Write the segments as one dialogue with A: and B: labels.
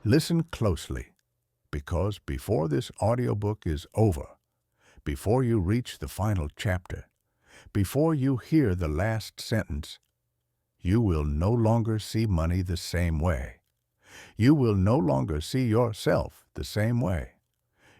A: Listen closely, because before this audiobook is over, before you reach the final chapter, before you hear the last sentence, you will no longer see money the same way. You will no longer see yourself the same way.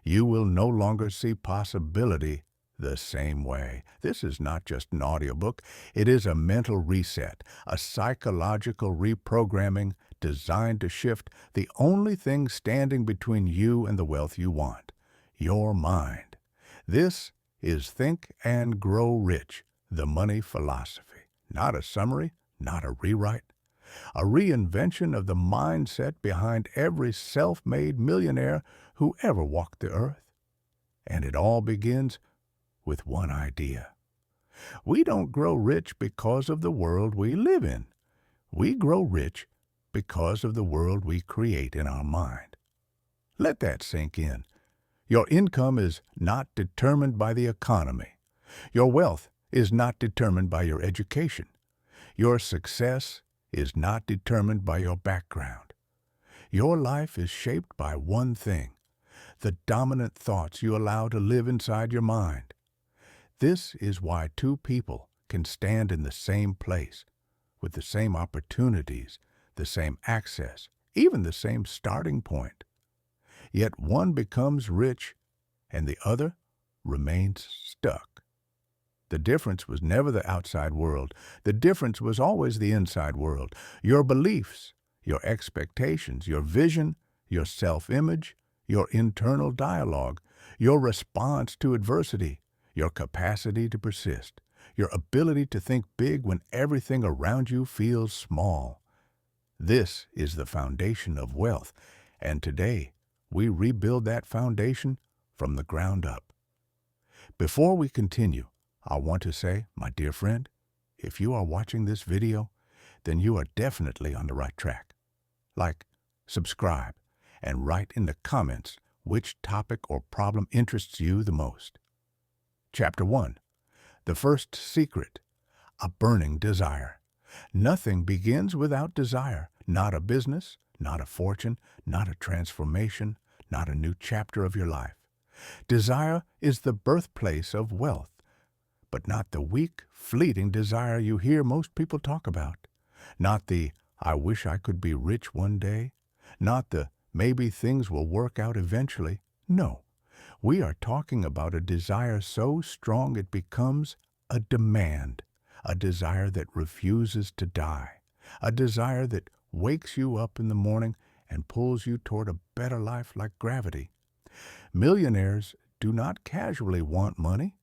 A: You will no longer see possibility the same way. This is not just an audiobook. It is a mental reset, a psychological reprogramming designed to shift the only thing standing between you and the wealth you want, your mind. This is Think and Grow Rich, the money philosophy. Not a summary, not a rewrite. A reinvention of the mindset behind every self-made millionaire who ever walked the earth. And it all begins with one idea. We don't grow rich because of the world we live in. We grow rich because of the world we create in our mind. Let that sink in. Your income is not determined by the economy. Your wealth is not determined by your education. Your success is not determined by your background. Your life is shaped by one thing, the dominant thoughts you allow to live inside your mind. This is why two people can stand in the same place, with the same opportunities, the same access, even the same starting point. Yet one becomes rich and the other remains stuck. The difference was never the outside world. The difference was always the inside world. Your beliefs, your expectations, your vision, your self-image, your internal dialogue, your response to adversity, your capacity to persist, your ability to think big when everything around you feels small. This is the foundation of wealth, and today we rebuild that foundation from the ground up. Before we continue, I want to say, my dear friend, if you are watching this video, then you are definitely on the right track. Like, subscribe, and write in the comments which topic or problem interests you the most. Chapter 1. The First Secret. A Burning Desire. Nothing begins without desire. Not a business, not a fortune, not a transformation, not a new chapter of your life. Desire is the birthplace of wealth, but not the weak, fleeting desire you hear most people talk about. Not the, I wish I could be rich one day. Not the, maybe things will work out eventually. No, we are talking about a desire so strong it becomes a demand, a desire that refuses to die, a desire that wakes you up in the morning and pulls you toward a better life like gravity. Millionaires do not casually want money.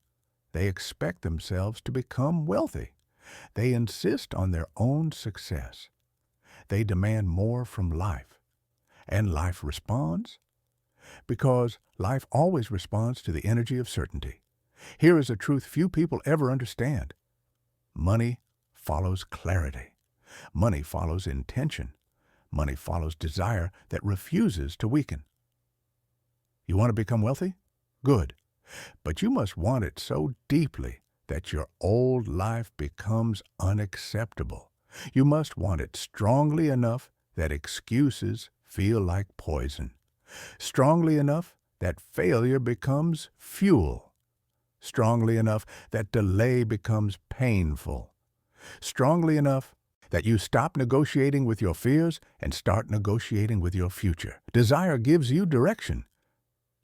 A: They expect themselves to become wealthy. They insist on their own success. They demand more from life. And life responds? Because life always responds to the energy of certainty. Here is a truth few people ever understand. Money follows clarity. Money follows intention. Money follows desire that refuses to weaken. You want to become wealthy? Good. But you must want it so deeply that your old life becomes unacceptable. You must want it strongly enough that excuses feel like poison. Strongly enough that failure becomes fuel. Strongly enough that delay becomes painful. Strongly enough that you stop negotiating with your fears and start negotiating with your future. Desire gives you direction.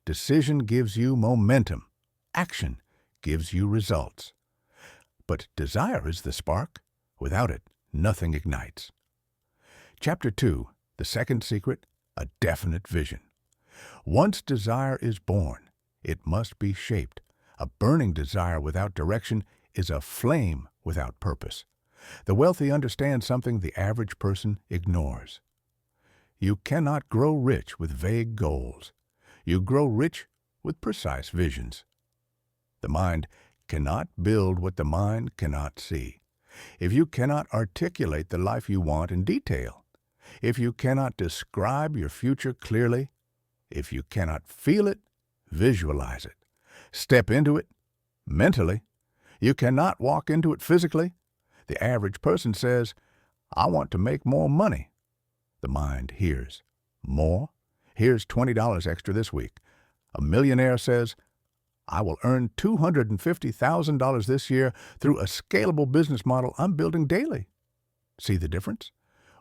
A: Decision gives you momentum. Action gives you results. But desire is the spark. Without it, nothing ignites. Chapter 2. The Second Secret. A Definite Vision. Once desire is born, it must be shaped. A burning desire without direction is a flame without purpose. The wealthy understand something the average person ignores. You cannot grow rich with vague goals. You grow rich with precise visions. The mind cannot build what the mind cannot see. If you cannot articulate the life you want in detail, if you cannot describe your future clearly, if you cannot feel it, visualize it. Step into it mentally. You cannot walk into it physically. The average person says, I want to make more money. The mind hears, More? Here's $20 extra this week. A millionaire says, I will earn $250,000 this year through a scalable business model I'm building daily. See the difference?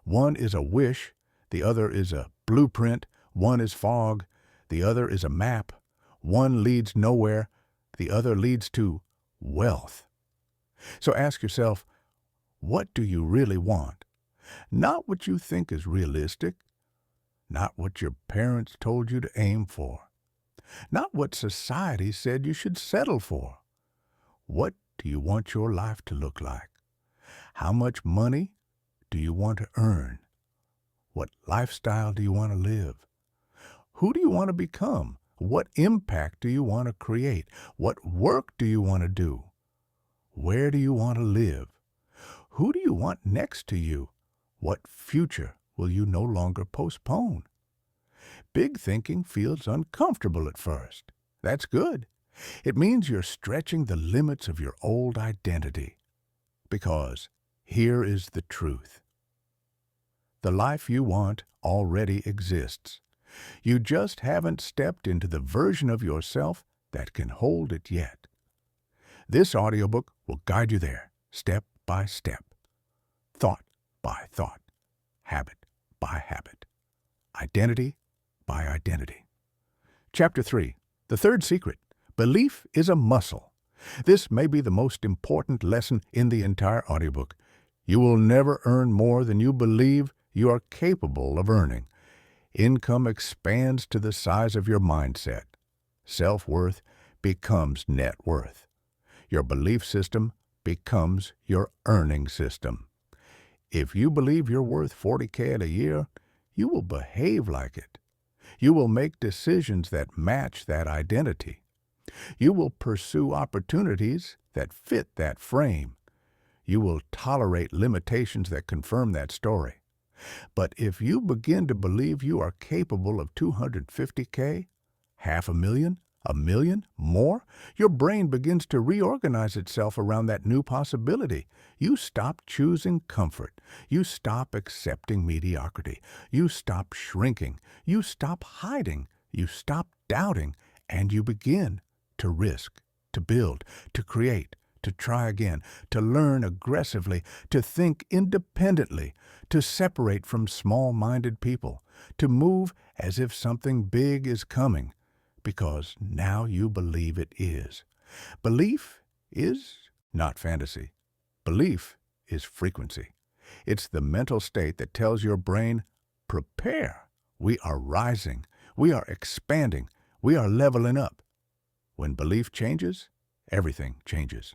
A: One is a wish, the other is a blueprint, one is fog, the other is a map. One leads nowhere, the other leads to wealth. So ask yourself, what do you really want? Not what you think is realistic, not what your parents told you to aim for, not what society said you should settle for. What do you want your life to look like? How much money do you want to earn? What lifestyle do you want to live? Who do you want to become? What impact do you want to create? What work do you want to do? Where do you want to live? Who do you want next to you? What future will you no longer postpone? Big thinking feels uncomfortable at first. That's good. It means you're stretching the limits of your old identity. Because here is the truth. The life you want already exists. You just haven't stepped into the version of yourself that can hold it yet. This audiobook will guide you there, step by step, thought by thought, habit by habit, identity by identity. Chapter 3, The Third Secret, Belief is a Muscle. This may be the most important lesson in the entire audiobook. You will never earn more than you believe you are capable of earning. Income expands to the size of your mindset. Self-worth becomes net worth. Your belief system becomes your earning system. If you believe you're worth $40,000 a year, you will behave like it. You will make decisions that match that identity. You will pursue opportunities that fit that frame. You will tolerate limitations that confirm that story. But if you begin to believe you are capable of $250,000, $500,000, $1 million, more, your brain begins to reorganize itself around that new possibility. You stop choosing comfort. You stop accepting mediocrity. You stop shrinking. You stop hiding. You stop doubting. And you begin to risk, to build, to create, to try again, to learn aggressively, to think independently, to separate from small-minded people, to move as if something big is coming, because now you believe it is. Belief is not fantasy. Belief is frequency. It's the mental state that tells your brain, prepare. We are rising. We are expanding. We are leveling up. When belief changes, everything changes.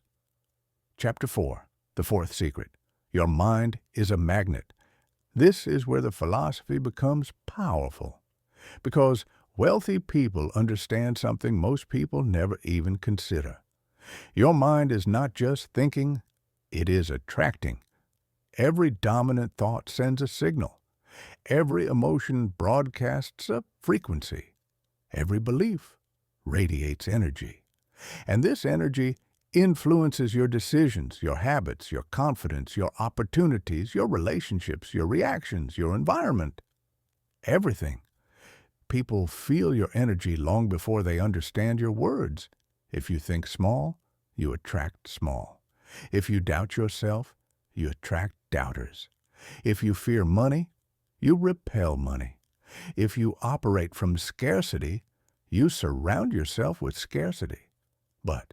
A: Chapter 4, The Fourth Secret, Your Mind is a Magnet. This is where the philosophy becomes powerful. Because wealthy people understand something most people never even consider. Your mind is not just thinking, it is attracting. Every dominant thought sends a signal. Every emotion broadcasts a frequency. Every belief radiates energy. And this energy influences your decisions, your habits, your confidence, your opportunities, your relationships, your reactions, your environment. Everything. People feel your energy long before they understand your words. If you think small, you attract small. If you doubt yourself, you attract doubters. If you fear money, you repel money. If you operate from scarcity, you surround yourself with scarcity. But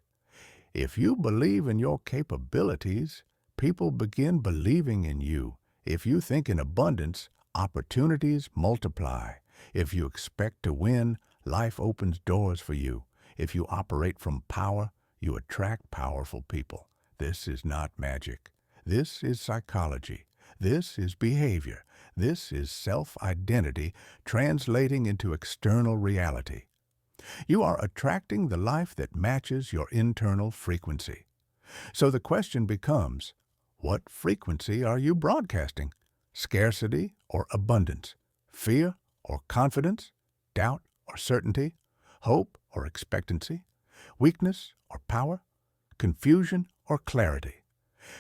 A: if you believe in your capabilities, people begin believing in you. If you think in abundance, opportunities multiply. If you expect to win, life opens doors for you. If you operate from power, you attract powerful people. This is not magic. This is psychology. This is behavior. This is self-identity translating into external reality. You are attracting the life that matches your internal frequency. So the question becomes, what frequency are you broadcasting? Scarcity or abundance? Fear or confidence? Doubt or certainty? Hope or expectancy? Weakness or power? Confusion or clarity?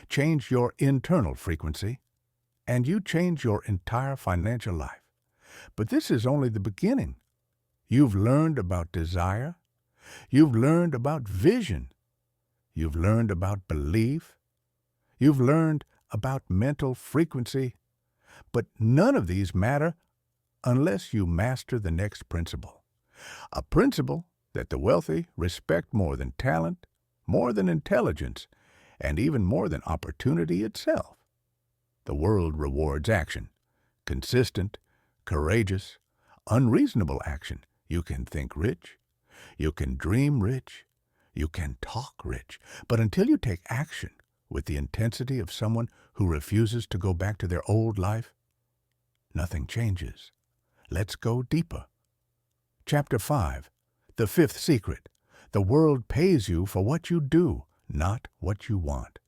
A: Change your internal frequency, and you change your entire financial life. But this is only the beginning. You've learned about desire. You've learned about vision. You've learned about belief. You've learned about mental frequency. But none of these matter unless you master the next principle. A principle that the wealthy respect more than talent, more than intelligence, and even more than opportunity itself. The world rewards action, consistent, courageous, unreasonable action. You can think rich, you can dream rich, you can talk rich, but until you take action with the intensity of someone who refuses to go back to their old life, nothing changes. Let's go deeper. Chapter 5, The Fifth Secret. The world pays you for what you do, not what you want.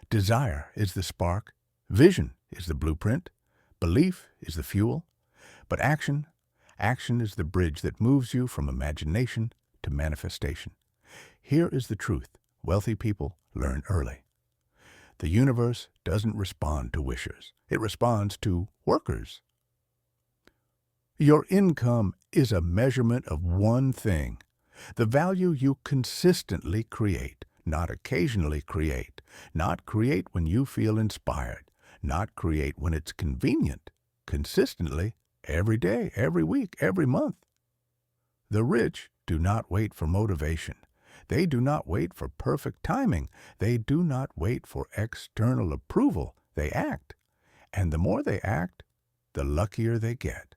A: Desire is the spark, vision is the blueprint, belief is the fuel, but action is the bridge that moves you from imagination to manifestation. Here is the truth wealthy people learn early. The universe doesn't respond to wishers. It responds to workers. Your income is a measurement of one thing, the value you consistently create, not occasionally create, not create when you feel inspired, not create when it's convenient, consistently, every day, every week, every month. The rich do not wait for motivation. They do not wait for perfect timing. They do not wait for external approval. They act. And the more they act, the luckier they get.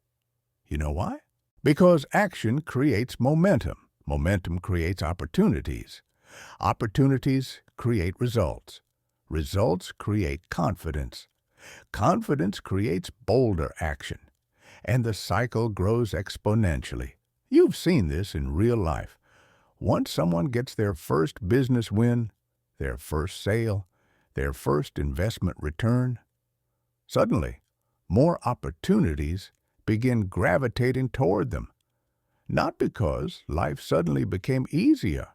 A: You know why? Because action creates momentum. Momentum creates opportunities. Opportunities create results. Results create confidence. Confidence creates bolder action. And the cycle grows exponentially. You've seen this in real life. Once someone gets their first business win, their first sale, their first investment return, suddenly, more opportunities begin gravitating toward them. Not because life suddenly became easier,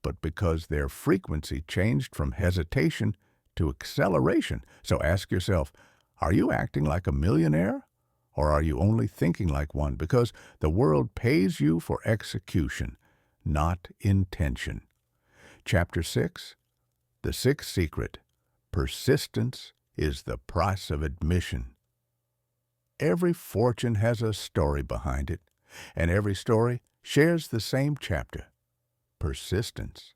A: but because their frequency changed from hesitation to acceleration. So ask yourself, are you acting like a millionaire? Or are you only thinking like one? Because the world pays you for execution, not intention. Chapter 6, The Sixth Secret. Persistence is the price of admission. Every fortune has a story behind it, and every story shares the same chapter. Persistence.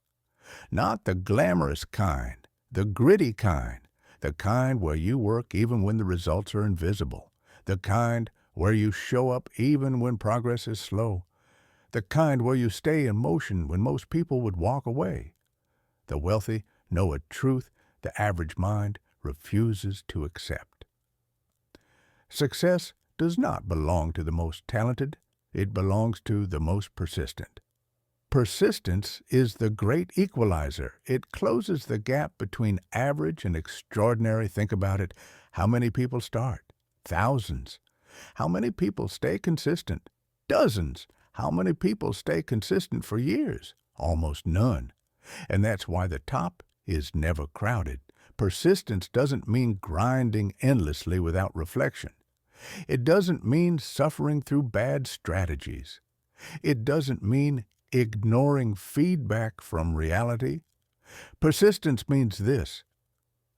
A: Not the glamorous kind, the gritty kind, the kind where you work even when the results are invisible, the kind where you show up even when progress is slow, the kind where you stay in motion when most people would walk away. The wealthy know a truth the average mind refuses to accept. Success does not belong to the most talented. It belongs to the most persistent. Persistence is the great equalizer. It closes the gap between average and extraordinary. Think about it. How many people start? Thousands. How many people stay consistent? Dozens. How many people stay consistent for years? Almost none. And that's why the top is never crowded. Persistence doesn't mean grinding endlessly without reflection. It doesn't mean suffering through bad strategies. It doesn't mean ignoring feedback from reality. Persistence means this: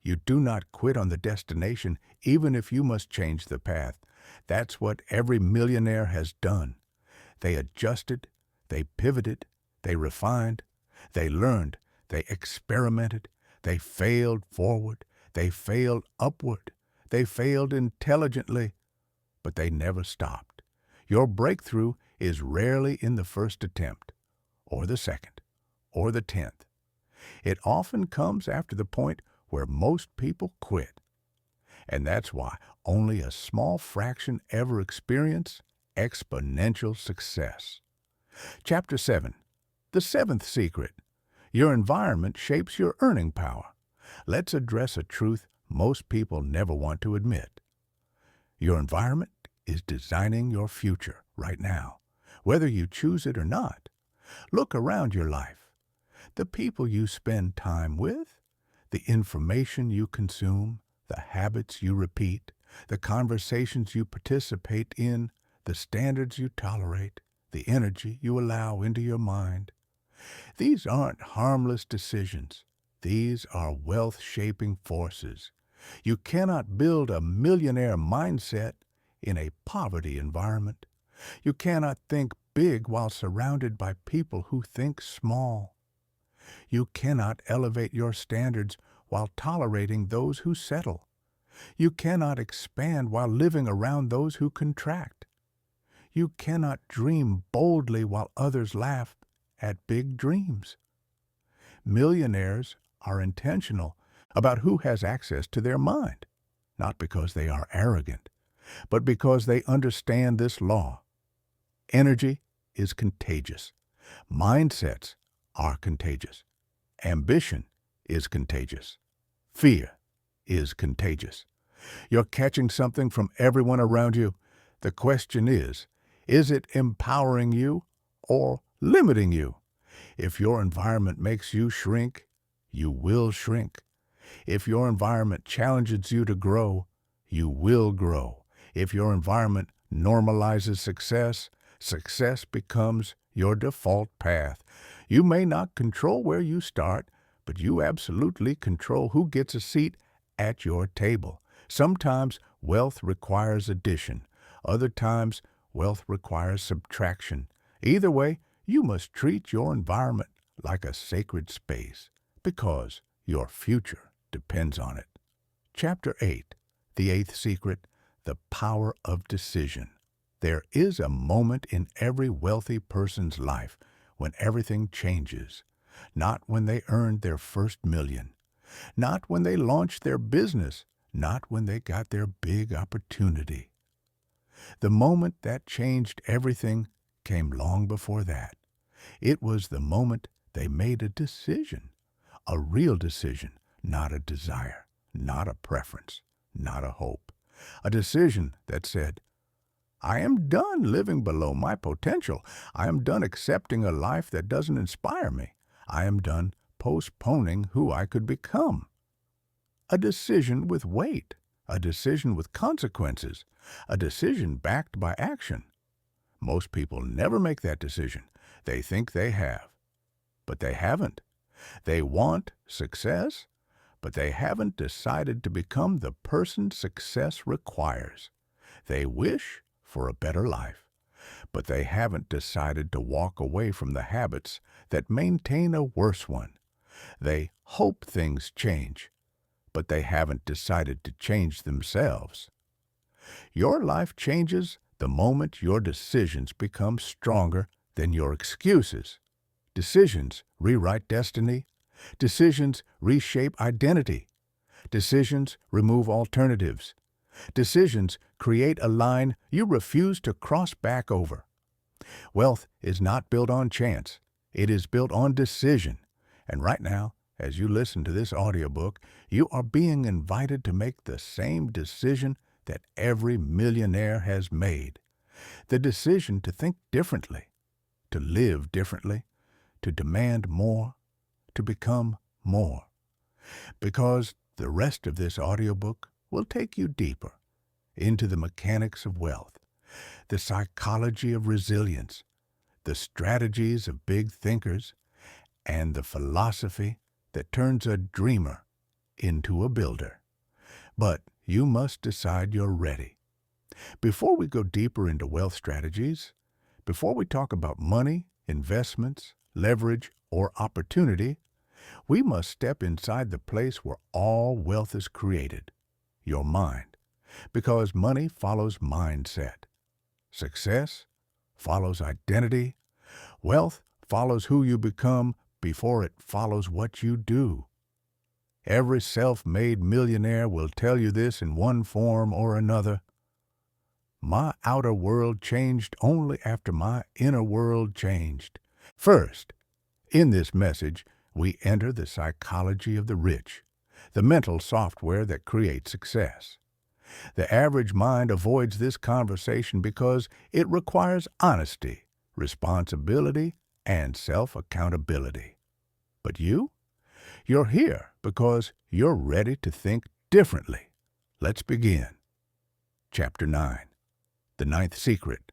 A: you do not quit on the destination, even if you must change the path. That's what every millionaire has done. They adjusted, they pivoted, they refined, they learned, they experimented, they failed forward, they failed upward, they failed intelligently, but they never stopped. Your breakthrough is rarely in the first attempt, or the second, or the 10th. It often comes after the point where most people quit. And that's why only a small fraction ever experience exponential success. Chapter 7, The Seventh Secret. Your environment shapes your earning power. Let's address a truth most people never want to admit. Your environment is designing your future right now, whether you choose it or not. Look around your life. The people you spend time with, the information you consume, the habits you repeat, the conversations you participate in, the standards you tolerate, the energy you allow into your mind. These aren't harmless decisions. These are wealth-shaping forces. You cannot build a millionaire mindset in a poverty environment. You cannot think big while surrounded by people who think small. You cannot elevate your standards while tolerating those who settle. You cannot expand while living around those who contract. You cannot dream boldly while others laugh at big dreams. Millionaires are intentional about who has access to their mind, not because they are arrogant, but because they understand this law. Energy is contagious. Mindsets are contagious. Ambition is contagious. Fear is contagious. You're catching something from everyone around you. The question is it empowering you or limiting you? If your environment makes you shrink, you will shrink. If your environment challenges you to grow, you will grow. If your environment normalizes success, success becomes your default path. You may not control where you start, but you absolutely control who gets a seat at your table. Sometimes wealth requires addition. Other times, wealth requires subtraction. Either way, you must treat your environment like a sacred space because your future depends on it. Chapter 8, The Eighth Secret, The Power of Decision. There is a moment in every wealthy person's life when everything changes. Not when they earned their first million. Not when they launched their business. Not when they got their big opportunity. The moment that changed everything came long before that. It was the moment they made a decision. A real decision, not a desire, not a preference, not a hope. A decision that said, I am done living below my potential. I am done accepting a life that doesn't inspire me. I am done postponing who I could become. A decision with weight, a decision with consequences, a decision backed by action. Most people never make that decision. They think they have, but they haven't. They want success, but they haven't decided to become the person success requires. They wish for a better life, but they haven't decided to walk away from the habits that maintain a worse one. They hope things change, but they haven't decided to change themselves. Your life changes the moment your decisions become stronger than your excuses. Decisions rewrite destiny. Decisions reshape identity. Decisions remove alternatives. Decisions create a line you refuse to cross back over. Wealth is not built on chance. It is built on decision. And right now, as you listen to this audiobook, you are being invited to make the same decision that every millionaire has made. The decision to think differently, to live differently, to demand more, to become more. Because the rest of this audiobook will take you deeper into the mechanics of wealth, the psychology of resilience, the strategies of big thinkers, and the philosophy that turns a dreamer into a builder. But you must decide you're ready. Before we go deeper into wealth strategies, before we talk about money, investments, leverage, or opportunity, we must step inside the place where all wealth is created, your mind, because money follows mindset. Success follows identity. Wealth follows who you become before it follows what you do. Every self-made millionaire will tell you this in one form or another. My outer world changed only after my inner world changed. First, in this message, we enter the psychology of the rich, the mental software that creates success. The average mind avoids this conversation because it requires honesty, responsibility, and self-accountability. But you're here because you're ready to think differently. Let's begin. Chapter 9, The Ninth Secret,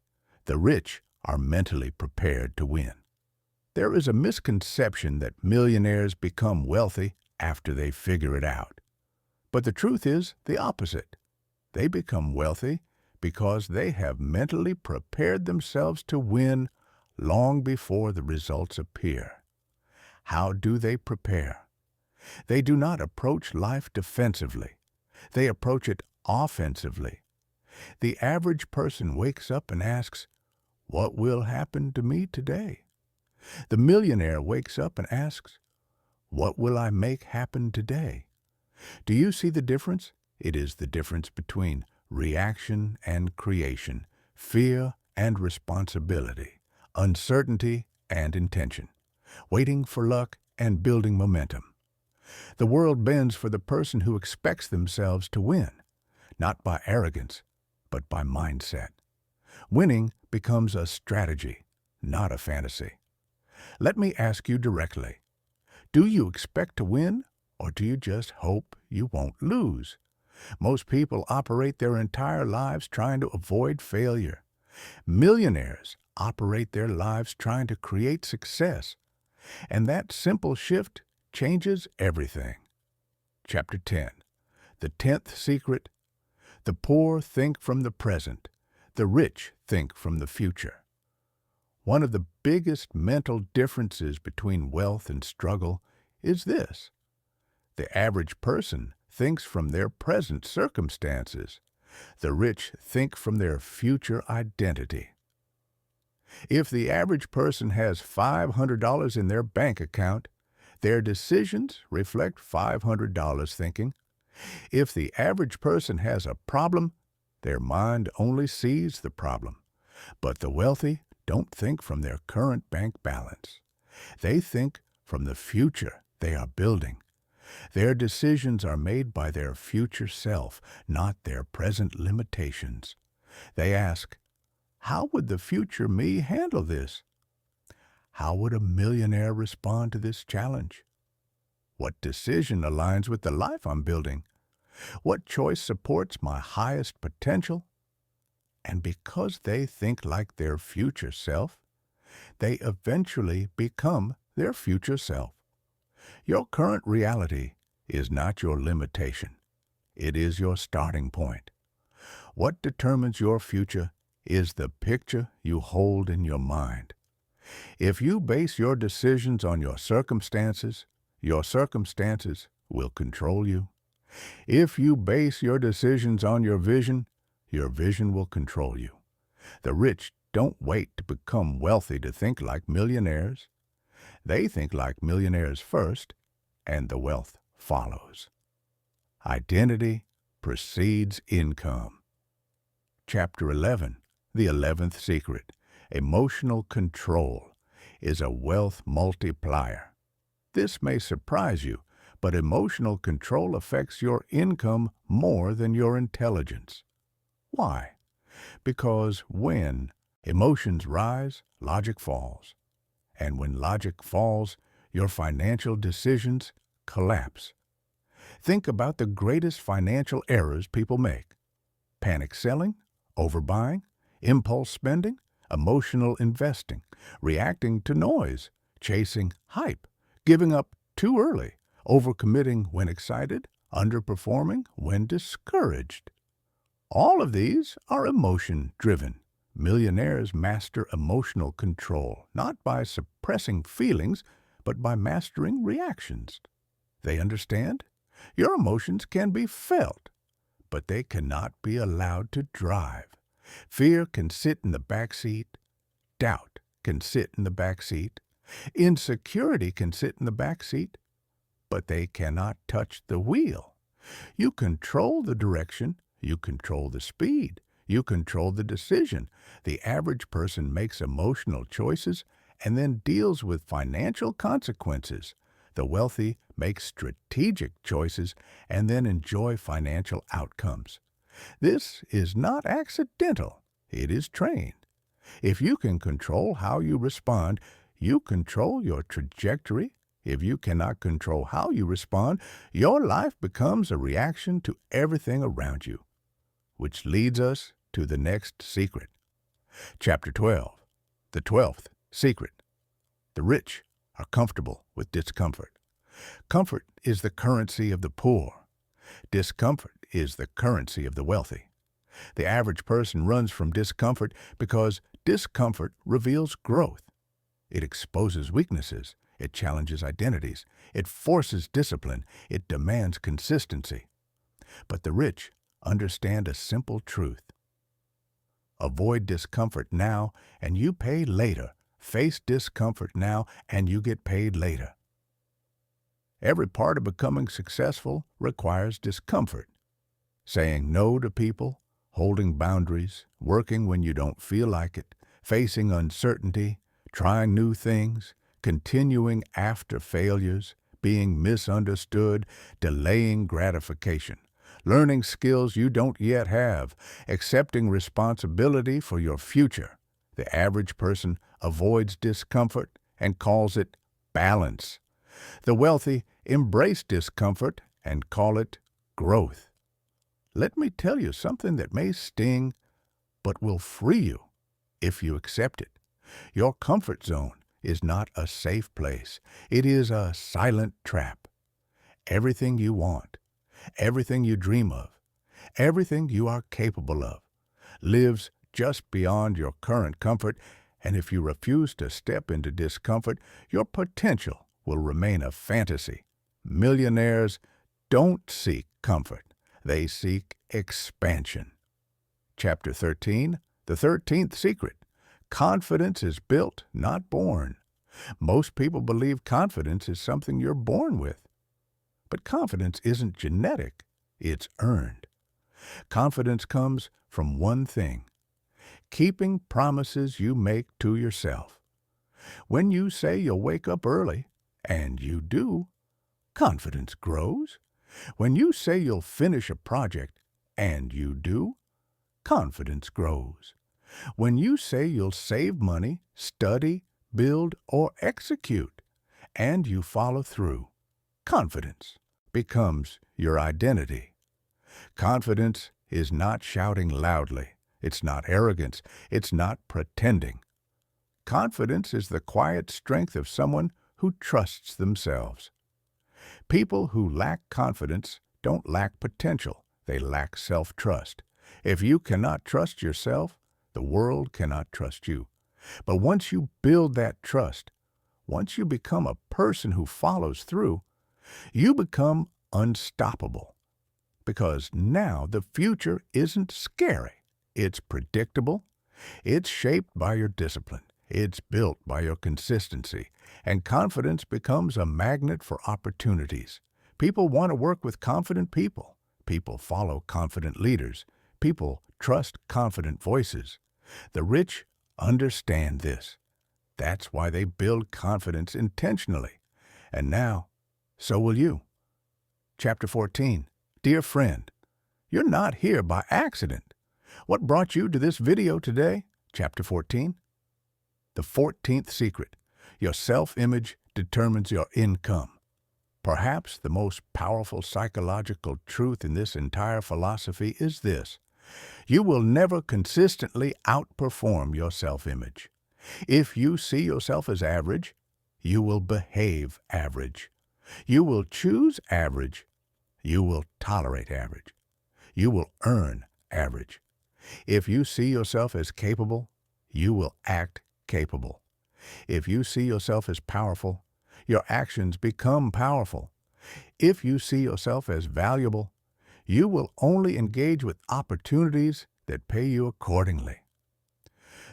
A: The rich are mentally prepared to win. There is a misconception that millionaires become wealthy after they figure it out. But the truth is the opposite. They become wealthy because they have mentally prepared themselves to win long before the results appear. How do they prepare? They do not approach life defensively. They approach it offensively. The average person wakes up and asks, "What will happen to me today?" The millionaire wakes up and asks, "What will I make happen today?" Do you see the difference? It is the difference between reaction and creation, fear and responsibility, uncertainty and intention, waiting for luck and building momentum. The world bends for the person who expects themselves to win, not by arrogance, but by mindset. Winning becomes a strategy, not a fantasy. Let me ask you directly, do you expect to win, or do you just hope you won't lose? Most people operate their entire lives trying to avoid failure. Millionaires operate their lives trying to create success. And that simple shift changes everything. Chapter 10. The 10th secret. The poor think from the present. The rich think from the future. One of the biggest mental differences between wealth and struggle is this. The average person thinks from their present circumstances. The rich think from their future identity. If the average person has $500 in their bank account, their decisions reflect $500 thinking. If the average person has a problem, their mind only sees the problem. But the wealthy don't think from their current bank balance. They think from the future they are building. Their decisions are made by their future self, not their present limitations. They ask, how would the future me handle this? How would a millionaire respond to this challenge? What decision aligns with the life I'm building? What choice supports my highest potential? And because they think like their future self, they eventually become their future self. Your current reality is not your limitation. It is your starting point. What determines your future is the picture you hold in your mind. If you base your decisions on your circumstances will control you. If you base your decisions on your vision will control you. The rich don't wait to become wealthy to think like millionaires. They think like millionaires first, and the wealth follows. Identity precedes income. Chapter 11. The 11th secret. Emotional control is a wealth multiplier. This may surprise you, but emotional control affects your income more than your intelligence. Why? Because when emotions rise, logic falls. And when logic falls, your financial decisions collapse. Think about the greatest financial errors people make. Panic selling, overbuying, impulse spending, emotional investing, reacting to noise, chasing hype, giving up too early, overcommitting when excited, underperforming when discouraged. All of these are emotion-driven. Millionaires master emotional control, not by suppressing feelings, but by mastering reactions. They understand your emotions can be felt, but they cannot be allowed to drive. Fear can sit in the back seat. Doubt can sit in the back seat. Insecurity can sit in the back seat, but they cannot touch the wheel. You control the direction. You control the speed. You control the decision. The average person makes emotional choices and then deals with financial consequences. The wealthy make strategic choices and then enjoy financial outcomes. This is not accidental. It is trained. If you can control how you respond, you control your trajectory. If you cannot control how you respond, your life becomes a reaction to everything around you. Which leads us to the next secret. Chapter 12, the 12th secret. The rich are comfortable with discomfort. Comfort is the currency of the poor. Discomfort is the currency of the wealthy. The average person runs from discomfort because discomfort reveals growth. It exposes weaknesses. It challenges identities. It forces discipline. It demands consistency. But the rich understand a simple truth. Avoid discomfort now and you pay later. Face discomfort now and you get paid later. Every part of becoming successful requires discomfort. Saying no to people, holding boundaries, working when you don't feel like it, facing uncertainty, trying new things, continuing after failures, being misunderstood, delaying gratification, learning skills you don't yet have, accepting responsibility for your future. The average person avoids discomfort and calls it balance. The wealthy embrace discomfort and call it growth. Let me tell you something that may sting, but will free you if you accept it. Your comfort zone is not a safe place. It is a silent trap. Everything you want, everything you dream of, everything you are capable of, lives just beyond your current comfort, and if you refuse to step into discomfort, your potential will remain a fantasy. Millionaires don't seek comfort. They seek expansion. Chapter 13, the 13th secret. Confidence is built, not born. Most people believe confidence is something you're born with. But confidence isn't genetic, it's earned. Confidence comes from one thing: keeping promises you make to yourself. When you say you'll wake up early, and you do, confidence grows. When you say you'll finish a project, and you do, confidence grows. When you say you'll save money, study, build, or execute, and you follow through, confidence becomes your identity. Confidence is not shouting loudly. It's not arrogance. It's not pretending. Confidence is the quiet strength of someone who trusts themselves. People who lack confidence don't lack potential. They lack self-trust. If you cannot trust yourself, the world cannot trust you. But once you build that trust, once you become a person who follows through, you become unstoppable. Because now the future isn't scary. It's predictable. It's shaped by your discipline. It's built by your consistency. And confidence becomes a magnet for opportunities. People want to work with confident people. People follow confident leaders. People trust confident voices. The rich understand this. That's why they build confidence intentionally. And now, so will you. Chapter 14. Dear friend, you're not here by accident. What brought you to this video today? Chapter 14. The 14th secret. Your self-image determines your income. Perhaps the most powerful psychological truth in this entire philosophy is this: you will never consistently outperform your self-image. If you see yourself as average, you will behave average. You will choose average. You will tolerate average. You will earn average. If you see yourself as capable, you will act capable. If you see yourself as powerful, your actions become powerful. If you see yourself as valuable, you will only engage with opportunities that pay you accordingly.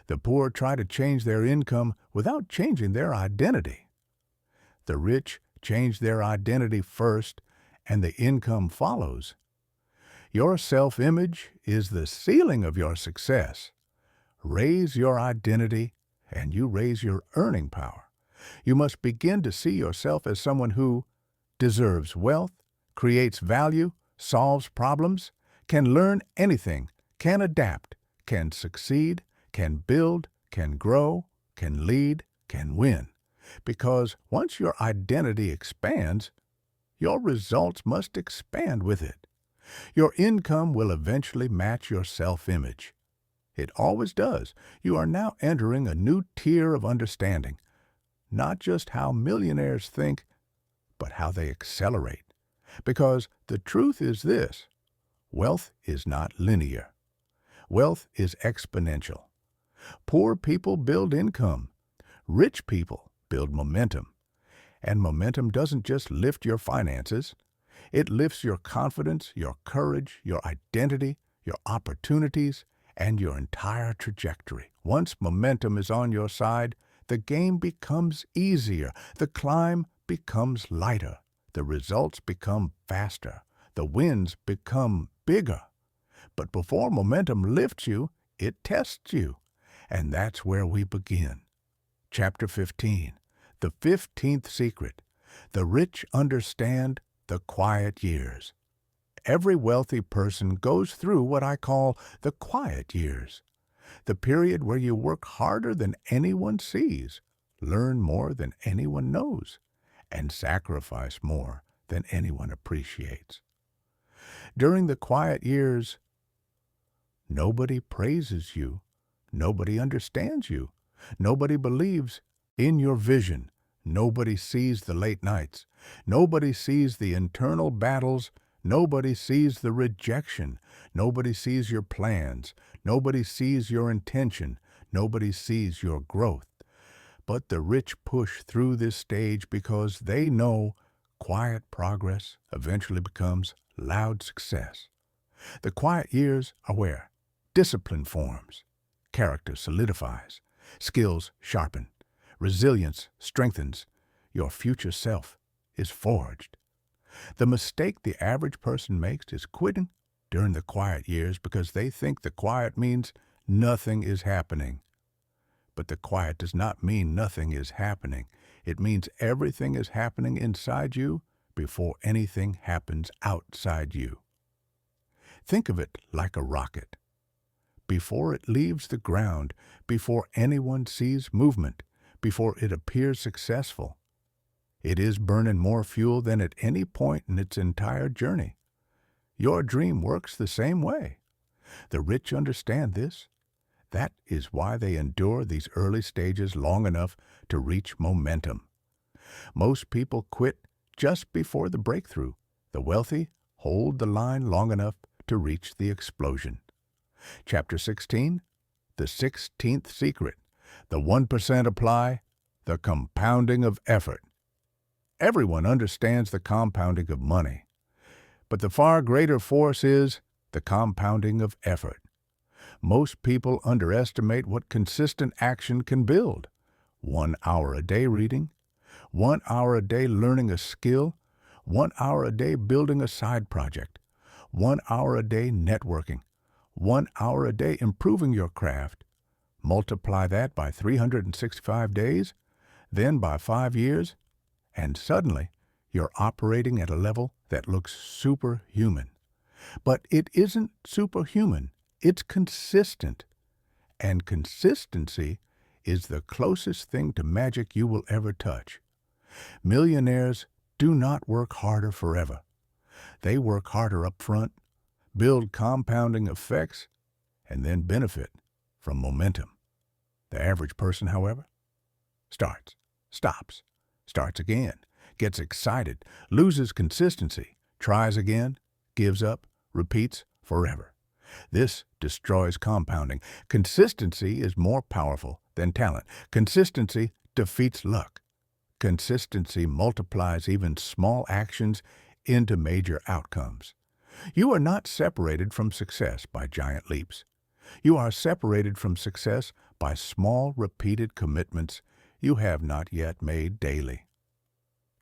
A: The poor try to change their income without changing their identity. The rich change their identity first, and the income follows. Your self-image is the ceiling of your success. Raise your identity, and you raise your earning power. You must begin to see yourself as someone who deserves wealth, creates value, solves problems, can learn anything, can adapt, can succeed, can build, can grow, can lead, can win. Because once your identity expands, your results must expand with it. Your income will eventually match your self-image. It always does. You are now entering a new tier of understanding, not just how millionaires think, but how they accelerate. Because the truth is this: wealth is not linear. Wealth is exponential. Poor people build income. Rich people build momentum. And momentum doesn't just lift your finances. It lifts your confidence, your courage, your identity, your opportunities, and your entire trajectory. Once momentum is on your side, the game becomes easier. The climb becomes lighter. The results become faster. The wins become bigger. But before momentum lifts you, it tests you. And that's where we begin. Chapter 15, the 15th secret. The rich understand the quiet years. Every wealthy person goes through what I call the quiet years, the period where you work harder than anyone sees, learn more than anyone knows, and sacrifice more than anyone appreciates. During the quiet years, nobody praises you, nobody understands you, nobody believes in your vision, nobody sees the late nights, nobody sees the internal battles, nobody sees the rejection, nobody sees your plans, nobody sees your intention, nobody sees your growth. But the rich push through this stage because they know quiet progress eventually becomes loud success. The quiet years are where discipline forms, character solidifies, skills sharpen, resilience strengthens, your future self is forged. The mistake the average person makes is quitting during the quiet years because they think the quiet means nothing is happening. But the quiet does not mean nothing is happening. It means everything is happening inside you before anything happens outside you. Think of it like a rocket. Before it leaves the ground, before anyone sees movement, before it appears successful, it is burning more fuel than at any point in its entire journey. Your dream works the same way. The rich understand this. That is why they endure these early stages long enough to reach momentum. Most people quit just before the breakthrough. The wealthy hold the line long enough to reach the explosion. Chapter 16, the 16th secret. The 1% apply, the compounding of effort. Everyone understands the compounding of money, but the far greater force is the compounding of effort. Most people underestimate what consistent action can build. 1 hour a day reading, 1 hour a day learning a skill, 1 hour a day building a side project, 1 hour a day networking, 1 hour a day improving your craft. Multiply that by 365 days, then by 5 years, and suddenly you're operating at a level that looks superhuman. But it isn't superhuman, it's consistent. And consistency is the closest thing to magic you will ever touch. Millionaires do not work harder forever. They work harder up front, build compounding effects, and then benefit from momentum. The average person, however, starts, stops, starts again, gets excited, loses consistency, tries again, gives up, repeats forever. This destroys compounding. Consistency is more powerful than talent. Consistency defeats luck. Consistency multiplies even small actions into major outcomes. You are not separated from success by giant leaps. You are separated from success by small, repeated commitments you have not yet made daily.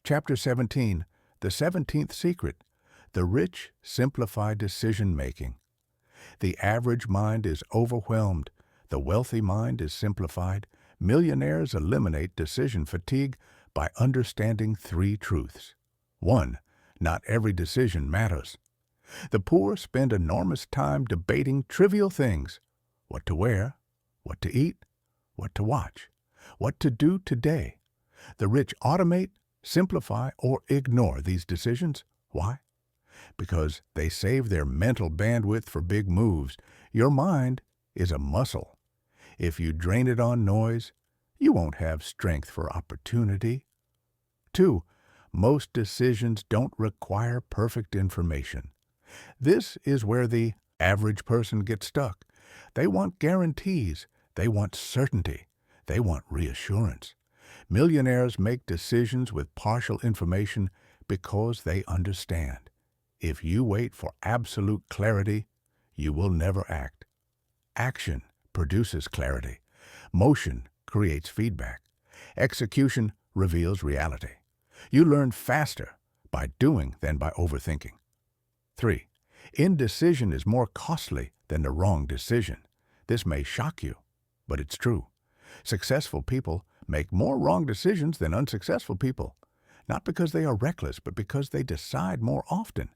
A: Chapter 17, the 17th secret. The rich simplify decision-making. The average mind is overwhelmed. The wealthy mind is simplified. Millionaires eliminate decision fatigue by understanding 3 truths. 1. Not every decision matters. The poor spend enormous time debating trivial things: what to wear, what to eat, what to watch, what to do today. The rich automate, simplify, or ignore these decisions. Why? Because they save their mental bandwidth for big moves. Your mind is a muscle. If you drain it on noise, you won't have strength for opportunity. 2. Most decisions don't require perfect information. This is where the average person gets stuck. They want guarantees. They want certainty. They want reassurance. Millionaires make decisions with partial information because they understand. If you wait for absolute clarity, you will never act. Action produces clarity. Motion creates feedback. Execution reveals reality. You learn faster by doing than by overthinking. 3. Indecision is more costly than the wrong decision. This may shock you, but it's true. Successful people make more wrong decisions than unsuccessful people, not because they are reckless, but because they decide more often.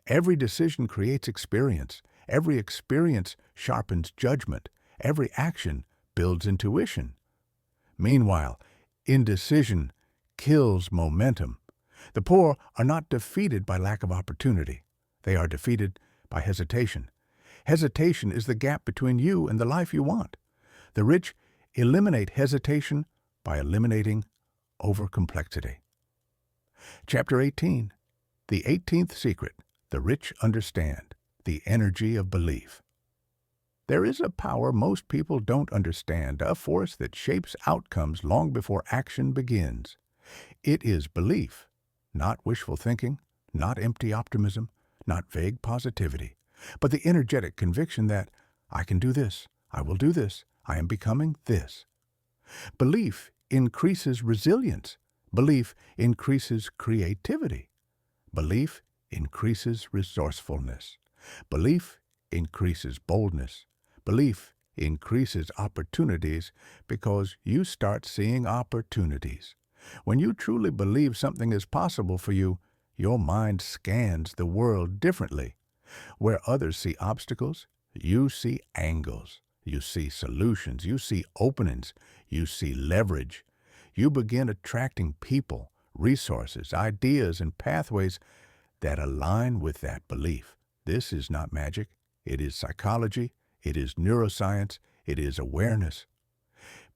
A: Every decision creates experience. Every experience sharpens judgment. Every action builds intuition. Meanwhile, indecision kills momentum. The poor are not defeated by lack of opportunity. They are defeated by hesitation. Hesitation is the gap between you and the life you want. The rich eliminate hesitation by eliminating overcomplexity. Chapter 18. The 18th Secret. The rich understand. The energy of belief. There is a power most people don't understand, a force that shapes outcomes long before action begins. It is belief, not wishful thinking, not empty optimism, not vague positivity, but the energetic conviction that I can do this, I will do this, I am becoming this. Belief increases resilience. Belief increases creativity. Belief increases resourcefulness. Belief increases boldness. Belief increases opportunities because you start seeing opportunities. When you truly believe something is possible for you, your mind scans the world differently. Where others see obstacles, you see angles. You see solutions. You see openings. You see leverage. You begin attracting people, resources, ideas, and pathways that align with that belief. This is not magic. It is psychology. It is neuroscience. It is awareness.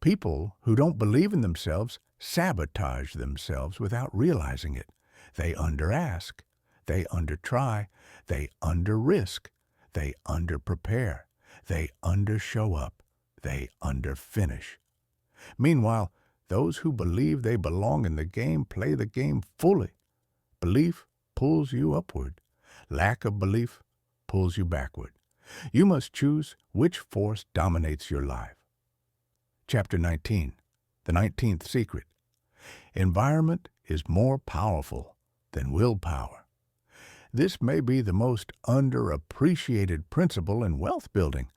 A: People who don't believe in themselves sabotage themselves without realizing it. They underask. They undertry. They underrisk. They underprepare. They undershow up. They underfinish. Meanwhile, those who believe they belong in the game play the game fully. Belief pulls you upward. Lack of belief pulls you backward. You must choose which force dominates your life. Chapter 19. The 19th Secret. Environment is more powerful than willpower. This may be the most underappreciated principle in wealth building.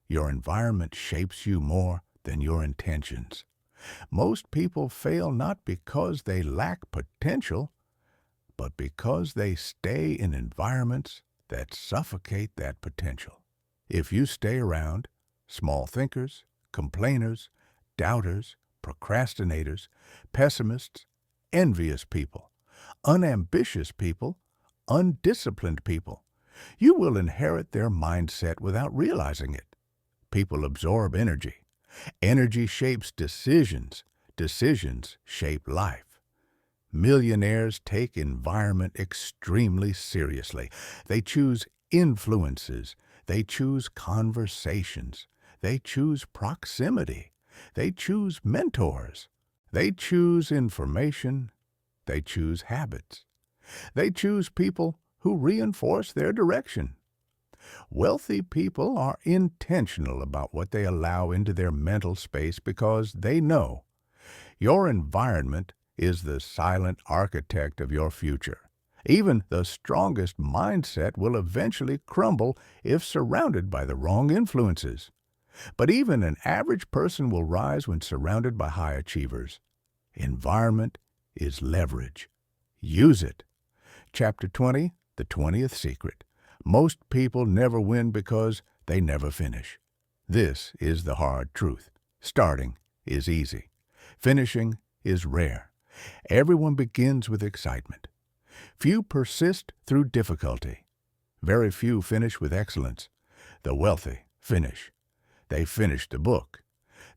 A: Your environment shapes you more than your intentions. Most people fail not because they lack potential, but because they stay in environments that suffocate that potential. If you stay around small thinkers, complainers, doubters, procrastinators, pessimists, envious people, unambitious people, undisciplined people, you will inherit their mindset without realizing it. People absorb energy. Energy shapes decisions. Decisions shape life. Millionaires take environment extremely seriously. They choose influences. They choose conversations. They choose proximity. They choose mentors. They choose information. They choose habits. They choose people who reinforce their direction. Wealthy people are intentional about what they allow into their mental space because they know your environment is the silent architect of your future. Even the strongest mindset will eventually crumble if surrounded by the wrong influences. But even an average person will rise when surrounded by high achievers. Environment is leverage. Use it. Chapter 20, The 20th Secret. Most people never win because they never finish. This is the hard truth. Starting is easy. Finishing is rare. Everyone begins with excitement. Few persist through difficulty. Very few finish with excellence. The wealthy finish. They finish the book.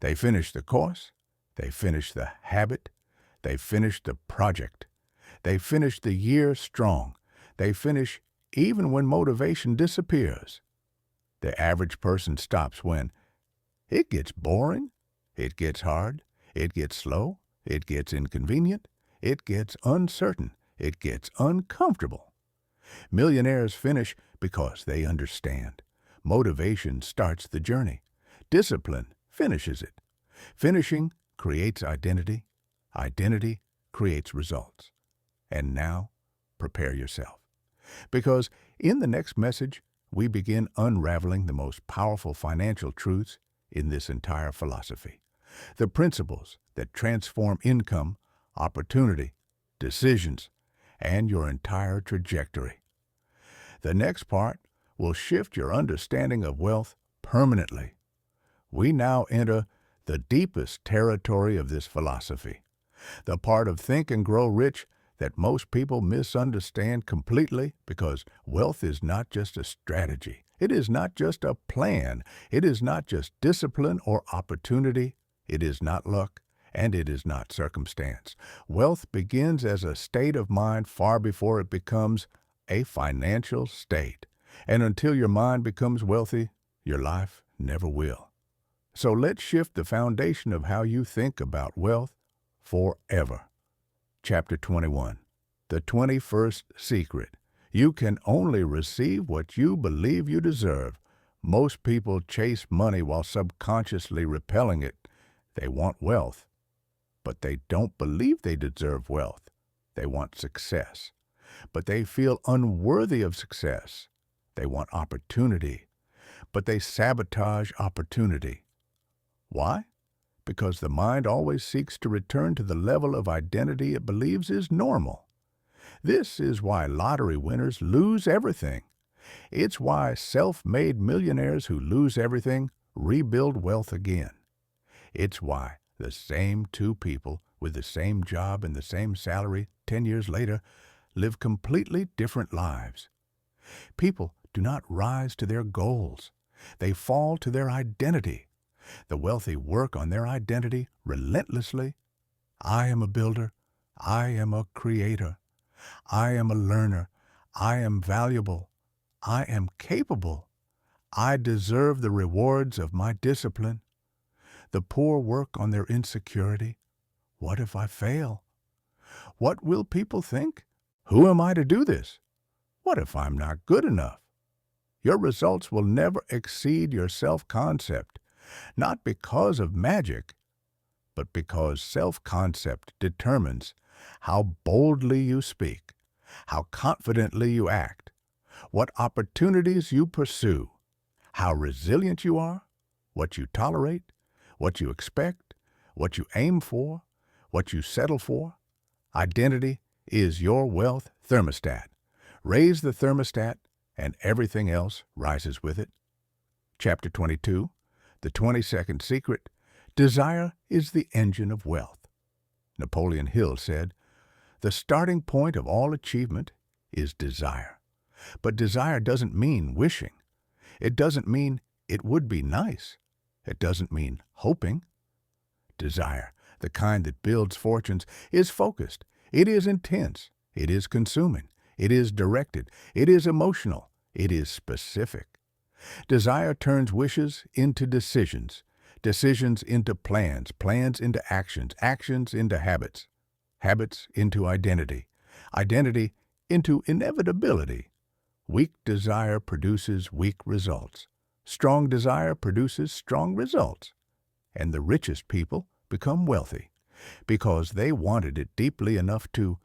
A: They finish the course. They finish the habit. They finish the project. They finish the year strong. They finish even when motivation disappears. The average person stops when it gets boring, it gets hard, it gets slow, it gets inconvenient, it gets uncertain, it gets uncomfortable. Millionaires finish because they understand. Motivation starts the journey. Discipline finishes it. Finishing creates identity. Identity creates results. And now, prepare yourself. Because in the next message, we begin unraveling the most powerful financial truths in this entire philosophy. The principles that transform income, opportunity, decisions, and your entire trajectory. The next part will shift your understanding of wealth permanently. We now enter the deepest territory of this philosophy, the part of Think and Grow Rich that most people misunderstand completely, because wealth is not just a strategy. It is not just a plan. It is not just discipline or opportunity. It is not luck, and it is not circumstance. Wealth begins as a state of mind far before it becomes a financial state. And until your mind becomes wealthy, your life never will. So let's shift the foundation of how you think about wealth forever. Chapter 21. The 21st Secret. You can only receive what you believe you deserve. Most people chase money while subconsciously repelling it. They want wealth, but they don't believe they deserve wealth. They want success, but they feel unworthy of success. They want opportunity, but they sabotage opportunity. Why? Because the mind always seeks to return to the level of identity it believes is normal. This is why lottery winners lose everything. It's why self-made millionaires who lose everything rebuild wealth again. It's why the same two people with the same job and the same salary 10 years later live completely different lives. People do not rise to their goals. They fall to their identity. The wealthy work on their identity relentlessly. I am a builder. I am a creator. I am a learner. I am valuable. I am capable. I deserve the rewards of my discipline. The poor work on their insecurity. What if I fail? What will people think? Who am I to do this? What if I'm not good enough? Your results will never exceed your self-concept, not because of magic, but because self-concept determines how boldly you speak, how confidently you act, what opportunities you pursue, how resilient you are, what you tolerate, what you expect, what you aim for, what you settle for. Identity is your wealth thermostat. Raise the thermostat, and everything else rises with it. Chapter 22, The 22nd Secret. Desire is the engine of wealth. Napoleon Hill said, "The starting point of all achievement is desire." But desire doesn't mean wishing. It doesn't mean it would be nice. It doesn't mean hoping. Desire, the kind that builds fortunes, is focused. It is intense. It is consuming. It is directed. It is emotional. It is specific. Desire turns wishes into decisions, decisions into plans, plans into actions, actions into habits, habits into identity, identity into inevitability. Weak desire produces weak results. Strong desire produces strong results. And the richest people become wealthy because they wanted it deeply enough to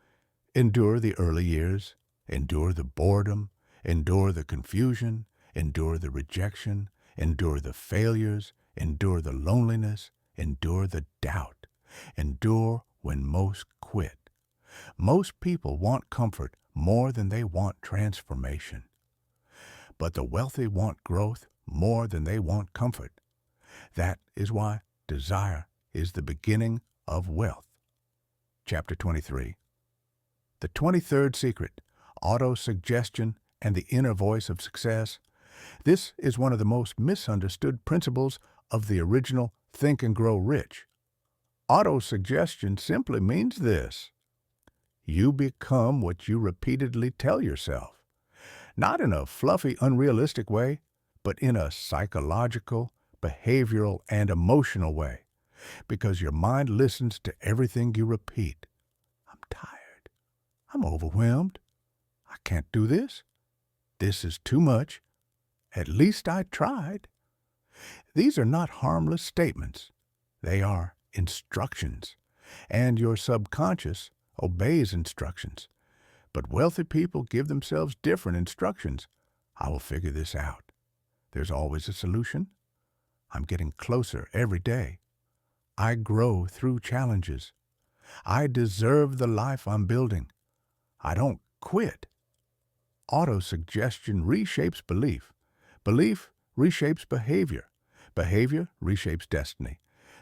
A: endure the early years, endure the boredom, endure the confusion, endure the rejection, endure the failures, endure the loneliness, endure the doubt, endure when most quit. Most people want comfort more than they want transformation. But the wealthy want growth more than they want comfort. That is why desire is the beginning of wealth. Chapter 23. The 23rd Secret, Auto-Suggestion and the Inner Voice of Success. This is one of the most misunderstood principles of the original Think and Grow Rich. Autosuggestion simply means this: you become what you repeatedly tell yourself, not in a fluffy, unrealistic way, but in a psychological, behavioral, and emotional way, because your mind listens to everything you repeat. I'm tired. I'm overwhelmed. I can't do this. This is too much. At least I tried. These are not harmless statements. They are instructions, and your subconscious obeys instructions. But wealthy people give themselves different instructions. I will figure this out. There's always a solution. I'm getting closer every day. I grow through challenges. I deserve the life I'm building. I don't quit. Autosuggestion reshapes belief. Belief reshapes behavior. Behavior reshapes destiny.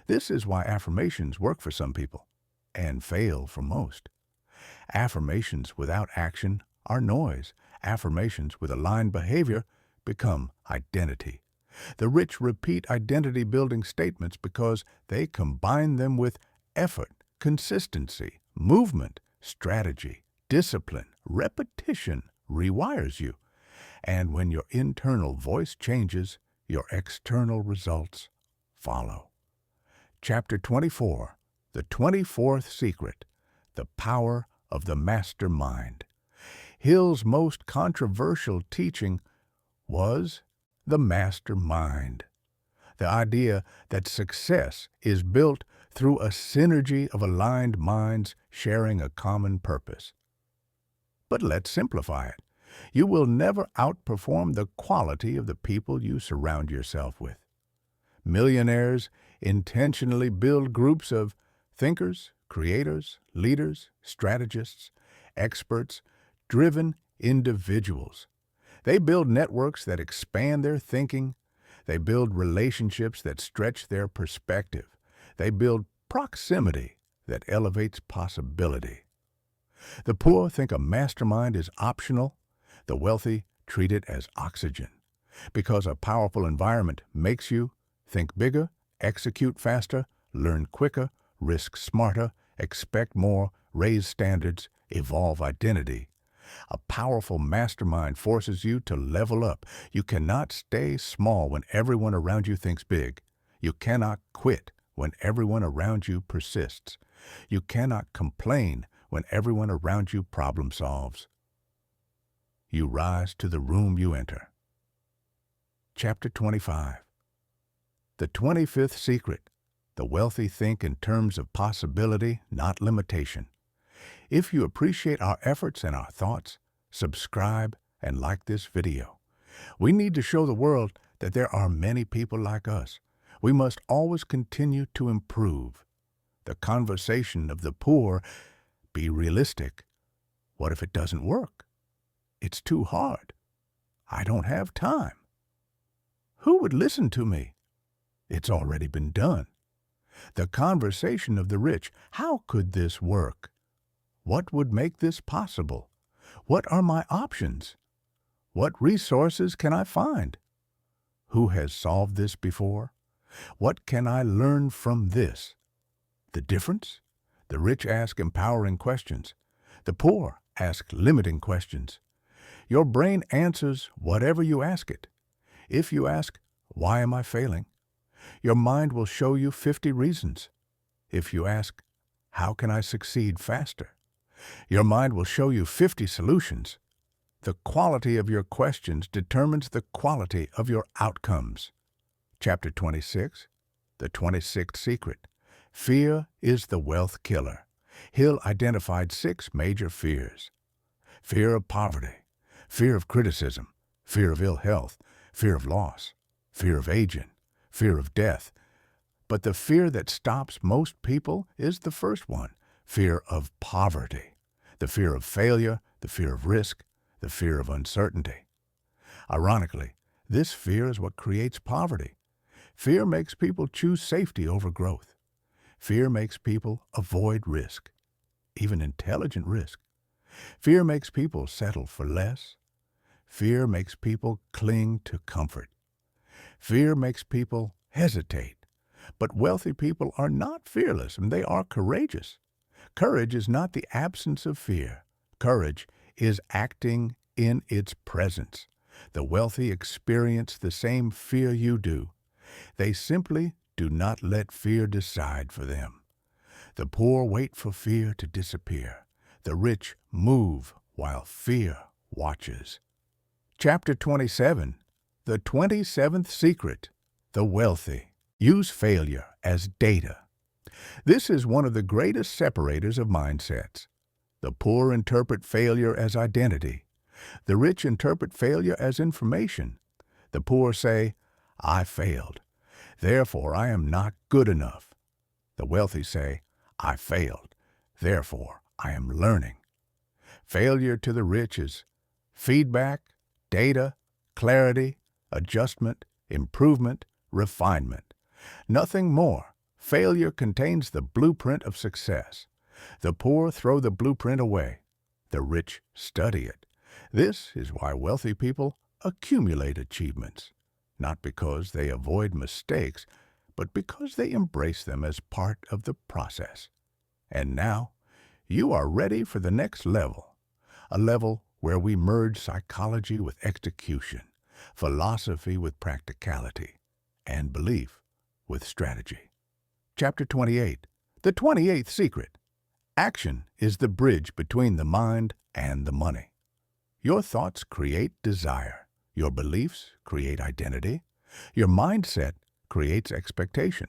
A: This is why affirmations work for some people and fail for most. Affirmations without action are noise. Affirmations with aligned behavior become identity. The rich repeat identity-building statements because they combine them with effort, consistency, movement, strategy, discipline. Repetition rewires you. And when your internal voice changes, your external results follow. Chapter 24, The 24th Secret, The Power of the Mastermind. Hill's most controversial teaching was the mastermind. The idea that success is built through a synergy of aligned minds sharing a common purpose. But let's simplify it. You will never outperform the quality of the people you surround yourself with. Millionaires intentionally build groups of thinkers, creators, leaders, strategists, experts, driven individuals. They build networks that expand their thinking. They build relationships that stretch their perspective. They build proximity that elevates possibility. The poor think a mastermind is optional. The wealthy treat it as oxygen, because a powerful environment makes you think bigger, execute faster, learn quicker, risk smarter, expect more, raise standards, evolve identity. A powerful mastermind forces you to level up. You cannot stay small when everyone around you thinks big. You cannot quit when everyone around you persists. You cannot complain when everyone around you problem solves. You rise to the room you enter. Chapter 25. The 25th Secret. The wealthy think in terms of possibility, not limitation. If you appreciate our efforts and our thoughts, subscribe and like this video. We need to show the world that there are many people like us. We must always continue to improve. The conversation of the poor: be realistic. What if it doesn't work? It's too hard. I don't have time. Who would listen to me? It's already been done. The conversation of the rich: how could this work? What would make this possible? What are my options? What resources can I find? Who has solved this before? What can I learn from this? The difference? The rich ask empowering questions. The poor ask limiting questions. Your brain answers whatever you ask it. If you ask, why am I failing? Your mind will show you 50 reasons. If you ask, how can I succeed faster? Your mind will show you 50 solutions. The quality of your questions determines the quality of your outcomes. Chapter 26, The 26th Secret. Fear is the wealth killer. Hill identified 6 major fears. Fear of poverty, fear of criticism, fear of ill health, fear of loss, fear of aging, fear of death. But the fear that stops most people is the first one: fear of poverty, the fear of failure, the fear of risk, the fear of uncertainty. Ironically, this fear is what creates poverty. Fear makes people choose safety over growth. Fear makes people avoid risk, even intelligent risk. Fear makes people settle for less. Fear makes people cling to comfort. Fear makes people hesitate. But wealthy people are not fearless, and they are courageous. Courage is not the absence of fear. Courage is acting in its presence. The wealthy experience the same fear you do. They simply do not let fear decide for them. The poor wait for fear to disappear. The rich move while fear watches. Chapter 27. The 27th Secret. The Wealthy use failure as data. This is one of the greatest separators of mindsets. The poor interpret failure as identity. The rich interpret failure as information. The poor say, "I failed. Therefore, I am not good enough." The wealthy say, "I failed. Therefore, I am learning." Failure to the rich is feedback, data, clarity, adjustment, improvement, refinement. Nothing more. Failure contains the blueprint of success. The poor throw the blueprint away. The rich study it. This is why wealthy people accumulate achievements, not because they avoid mistakes, but because they embrace them as part of the process. And now, you are ready for the next level, a level where we merge psychology with execution, philosophy with practicality, and belief with strategy. Chapter 28. The 28th Secret. Action is the bridge between the mind and the money. Your thoughts create desire. Your beliefs create identity. Your mindset creates expectation.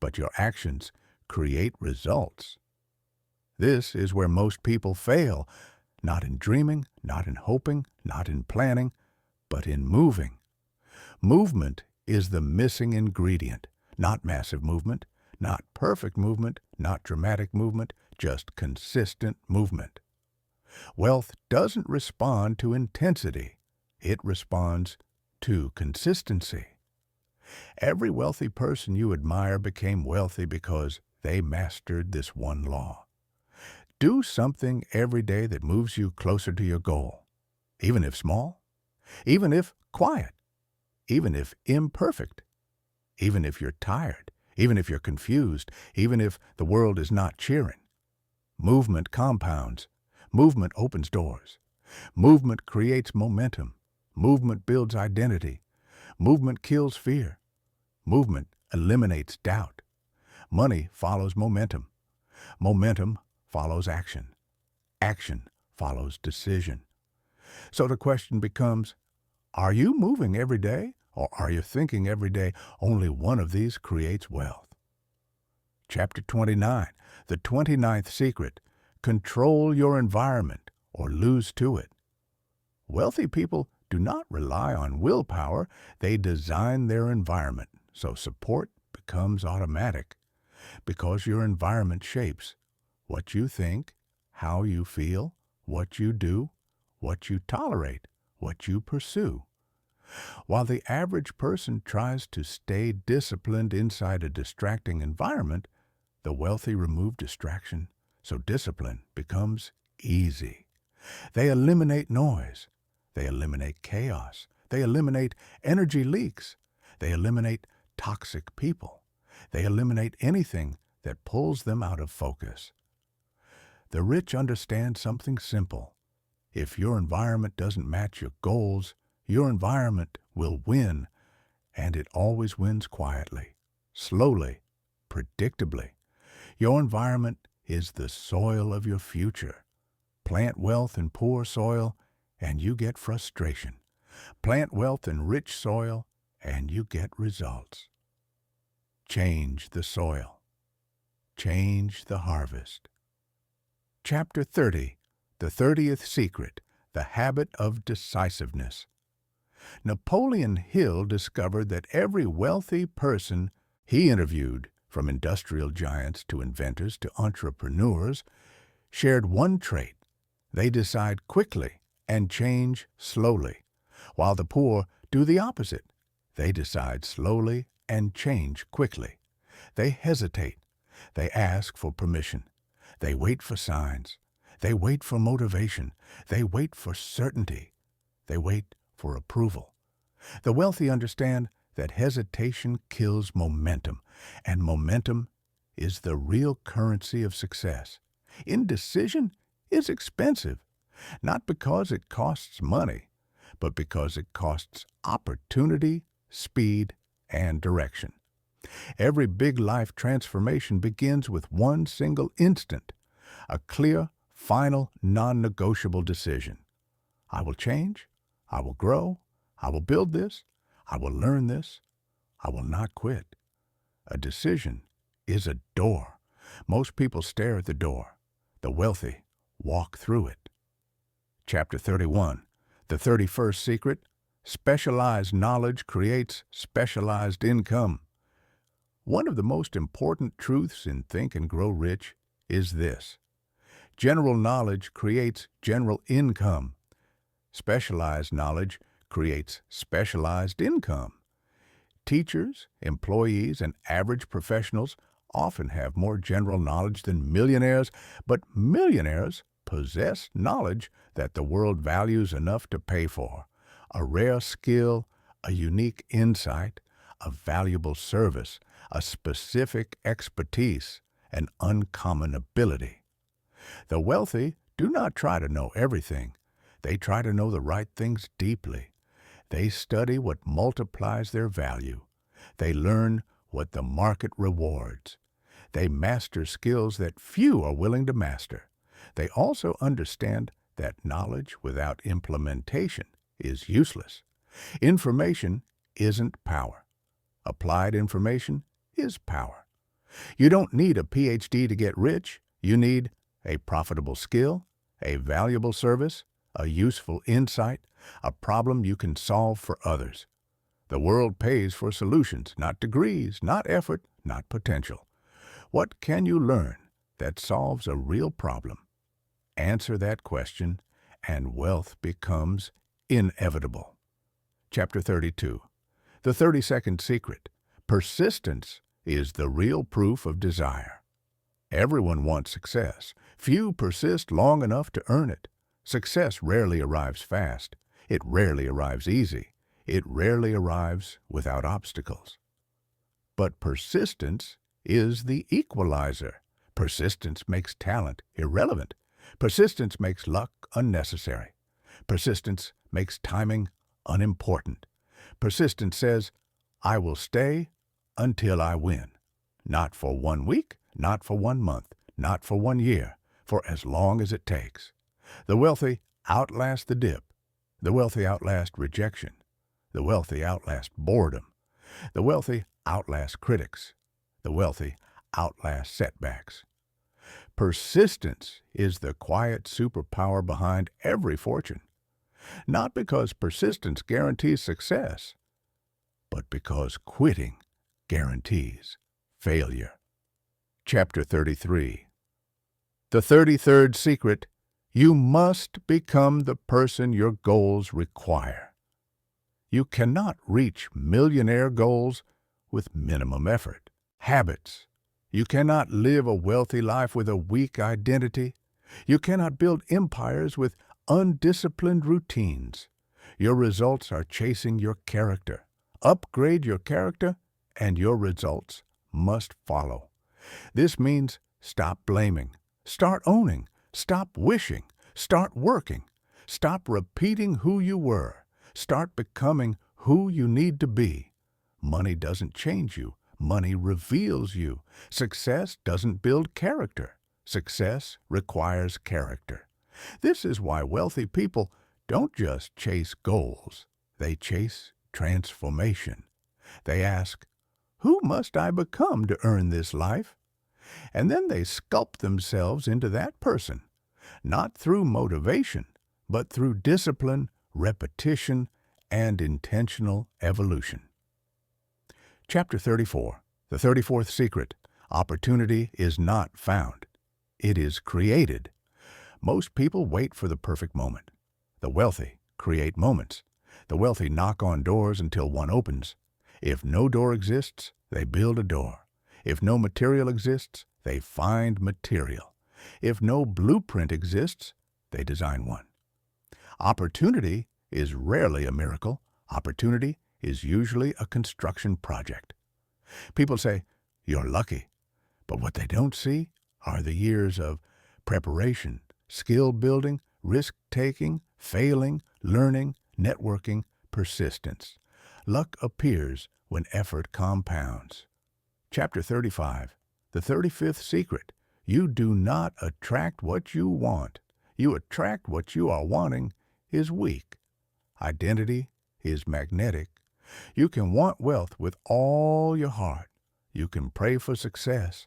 A: But your actions create results. This is where most people fail, not in dreaming, not in hoping, not in planning, but in moving. Movement is the missing ingredient, not massive movement, not perfect movement, not dramatic movement, just consistent movement. Wealth doesn't respond to intensity. It responds to consistency. Every wealthy person you admire became wealthy because they mastered this one law. Do something every day that moves you closer to your goal, even if small, even if quiet, even if imperfect, even if you're tired, even if you're confused, even if the world is not cheering. Movement compounds. Movement opens doors. Movement creates momentum. Movement builds identity. Movement kills fear. Movement eliminates doubt. Money follows momentum. Momentum follows action. Action follows decision. So the question becomes, are you moving every day, or are you thinking every day only one of these creates wealth? Chapter 29. The 29th Secret. Control your environment or lose to it. Wealthy people do not rely on willpower. They design their environment, so support becomes automatic, because your environment shapes what you think, how you feel, what you do, what you tolerate, what you pursue. While the average person tries to stay disciplined inside a distracting environment, the wealthy remove distraction, so discipline becomes easy. They eliminate noise. They eliminate chaos. They eliminate energy leaks. They eliminate toxic people. They eliminate anything that pulls them out of focus. The rich understand something simple. If your environment doesn't match your goals, your environment will win, and it always wins quietly, slowly, predictably. Your environment is the soil of your future. Plant wealth in poor soil, and you get frustration. Plant wealth in rich soil, and you get results. Change the soil. Change the harvest. Chapter 30. The 30th Secret. The Habit of Decisiveness. Napoleon Hill discovered that every wealthy person he interviewed, from industrial giants to inventors to entrepreneurs, shared one trait. They decide quickly and change slowly, while the poor do the opposite. They decide slowly and change quickly. They hesitate. They ask for permission. They wait for signs. They wait for motivation. They wait for certainty. They wait for approval. The wealthy understand that hesitation kills momentum, and momentum is the real currency of success. Indecision is expensive, not because it costs money, but because it costs opportunity, speed, and direction. Every big life transformation begins with one single instant, a clear, final, non-negotiable decision. I will change, I will grow, I will build this, I will learn this, I will not quit. A decision is a door. Most people stare at the door. The wealthy walk through it. Chapter 31, The 31st Secret, Specialized Knowledge Creates Specialized Income. One of the most important truths in Think and Grow Rich is this: general knowledge creates general income. Specialized knowledge creates specialized income. Teachers, employees, and average professionals often have more general knowledge than millionaires, but millionaires possess knowledge that the world values enough to pay for: a rare skill, a unique insight, a valuable service, a specific expertise, an uncommon ability. The wealthy do not try to know everything. They try to know the right things deeply. They study what multiplies their value. They learn what the market rewards. They master skills that few are willing to master. They also understand that knowledge without implementation is useless. Information isn't power. Applied information is power. You don't need a PhD to get rich. You need a profitable skill, a valuable service, a useful insight, a problem you can solve for others. The world pays for solutions, not degrees, not effort, not potential. What can you learn that solves a real problem? Answer that question, and wealth becomes inevitable. Chapter 32, The 32nd Secret, Persistence is the real proof of desire. Everyone wants success. Few persist long enough to earn it. Success rarely arrives fast. It rarely arrives easy. It rarely arrives without obstacles. But persistence is the equalizer. Persistence makes talent irrelevant. Persistence makes luck unnecessary. Persistence makes timing unimportant. Persistence says, I will stay until I win. Not for 1 week, not for 1 month, not for 1 year, for as long as it takes. The wealthy outlast the dip. The wealthy outlast rejection. The wealthy outlast boredom. The wealthy outlast critics. The wealthy outlast setbacks. Persistence is the quiet superpower behind every fortune. Not because persistence guarantees success, but because quitting guarantees failure. Chapter 33, The 33rd Secret, You must become the person your goals require. You cannot reach millionaire goals with minimum effort. Habits. You cannot live a wealthy life with a weak identity. You cannot build empires with undisciplined routines. Your results are chasing your character. Upgrade your character, and your results must follow. This means stop blaming, start owning, stop wishing, start working, stop repeating who you were, start becoming who you need to be. Money doesn't change you. Money reveals you. Success doesn't build character. Success requires character. This is why wealthy people don't just chase goals. They chase transformation. They ask, who must I become to earn this life? And then they sculpt themselves into that person, not through motivation, but through discipline, repetition, and intentional evolution. Chapter 34, The 34th Secret, Opportunity is not found. It is created. Most people wait for the perfect moment. The wealthy create moments. The wealthy knock on doors until one opens. If no door exists, they build a door. If no material exists, they find material. If no blueprint exists, they design one. Opportunity is rarely a miracle. Opportunity is usually a construction project. People say, "You're lucky," but what they don't see are the years of preparation, skill building, risk-taking, failing, learning, networking, persistence. Luck appears when effort compounds. Chapter 35, The 35th Secret. You do not attract what you want. You attract what you are wanting is weak. Identity is magnetic. You can want wealth with all your heart. You can pray for success.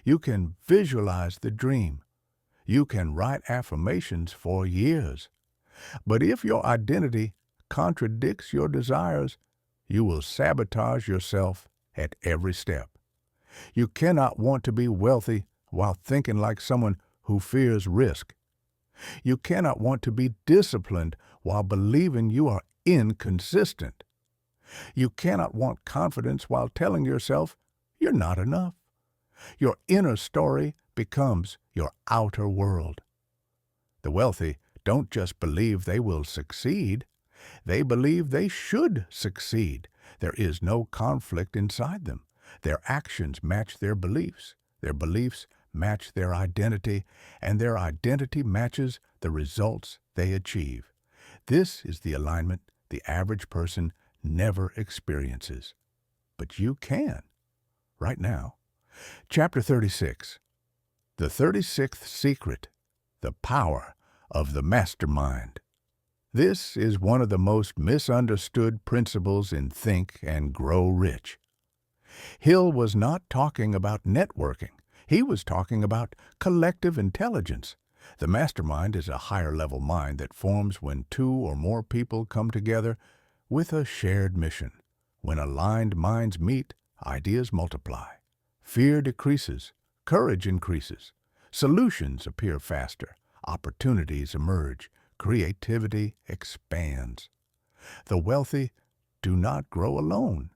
A: You can visualize the dream. You can write affirmations for years. But if your identity contradicts your desires, you will sabotage yourself at every step. You cannot want to be wealthy while thinking like someone who fears risk. You cannot want to be disciplined while believing you are inconsistent. You cannot want confidence while telling yourself you're not enough. Your inner story becomes your outer world. The wealthy don't just believe they will succeed, they believe they should succeed. There is no conflict inside them. Their actions match their beliefs match their identity, and their identity matches the results they achieve. This is the alignment the average person never experiences. But you can, right now. Chapter 36, The 36th Secret, The Power of the Mastermind. This is one of the most misunderstood principles in Think and Grow Rich. Hill was not talking about networking. He was talking about collective intelligence. The mastermind is a higher-level mind that forms when two or more people come together with a shared mission. When aligned minds meet, ideas multiply. Fear decreases, courage increases, solutions appear faster, opportunities emerge, creativity expands. The wealthy do not grow alone.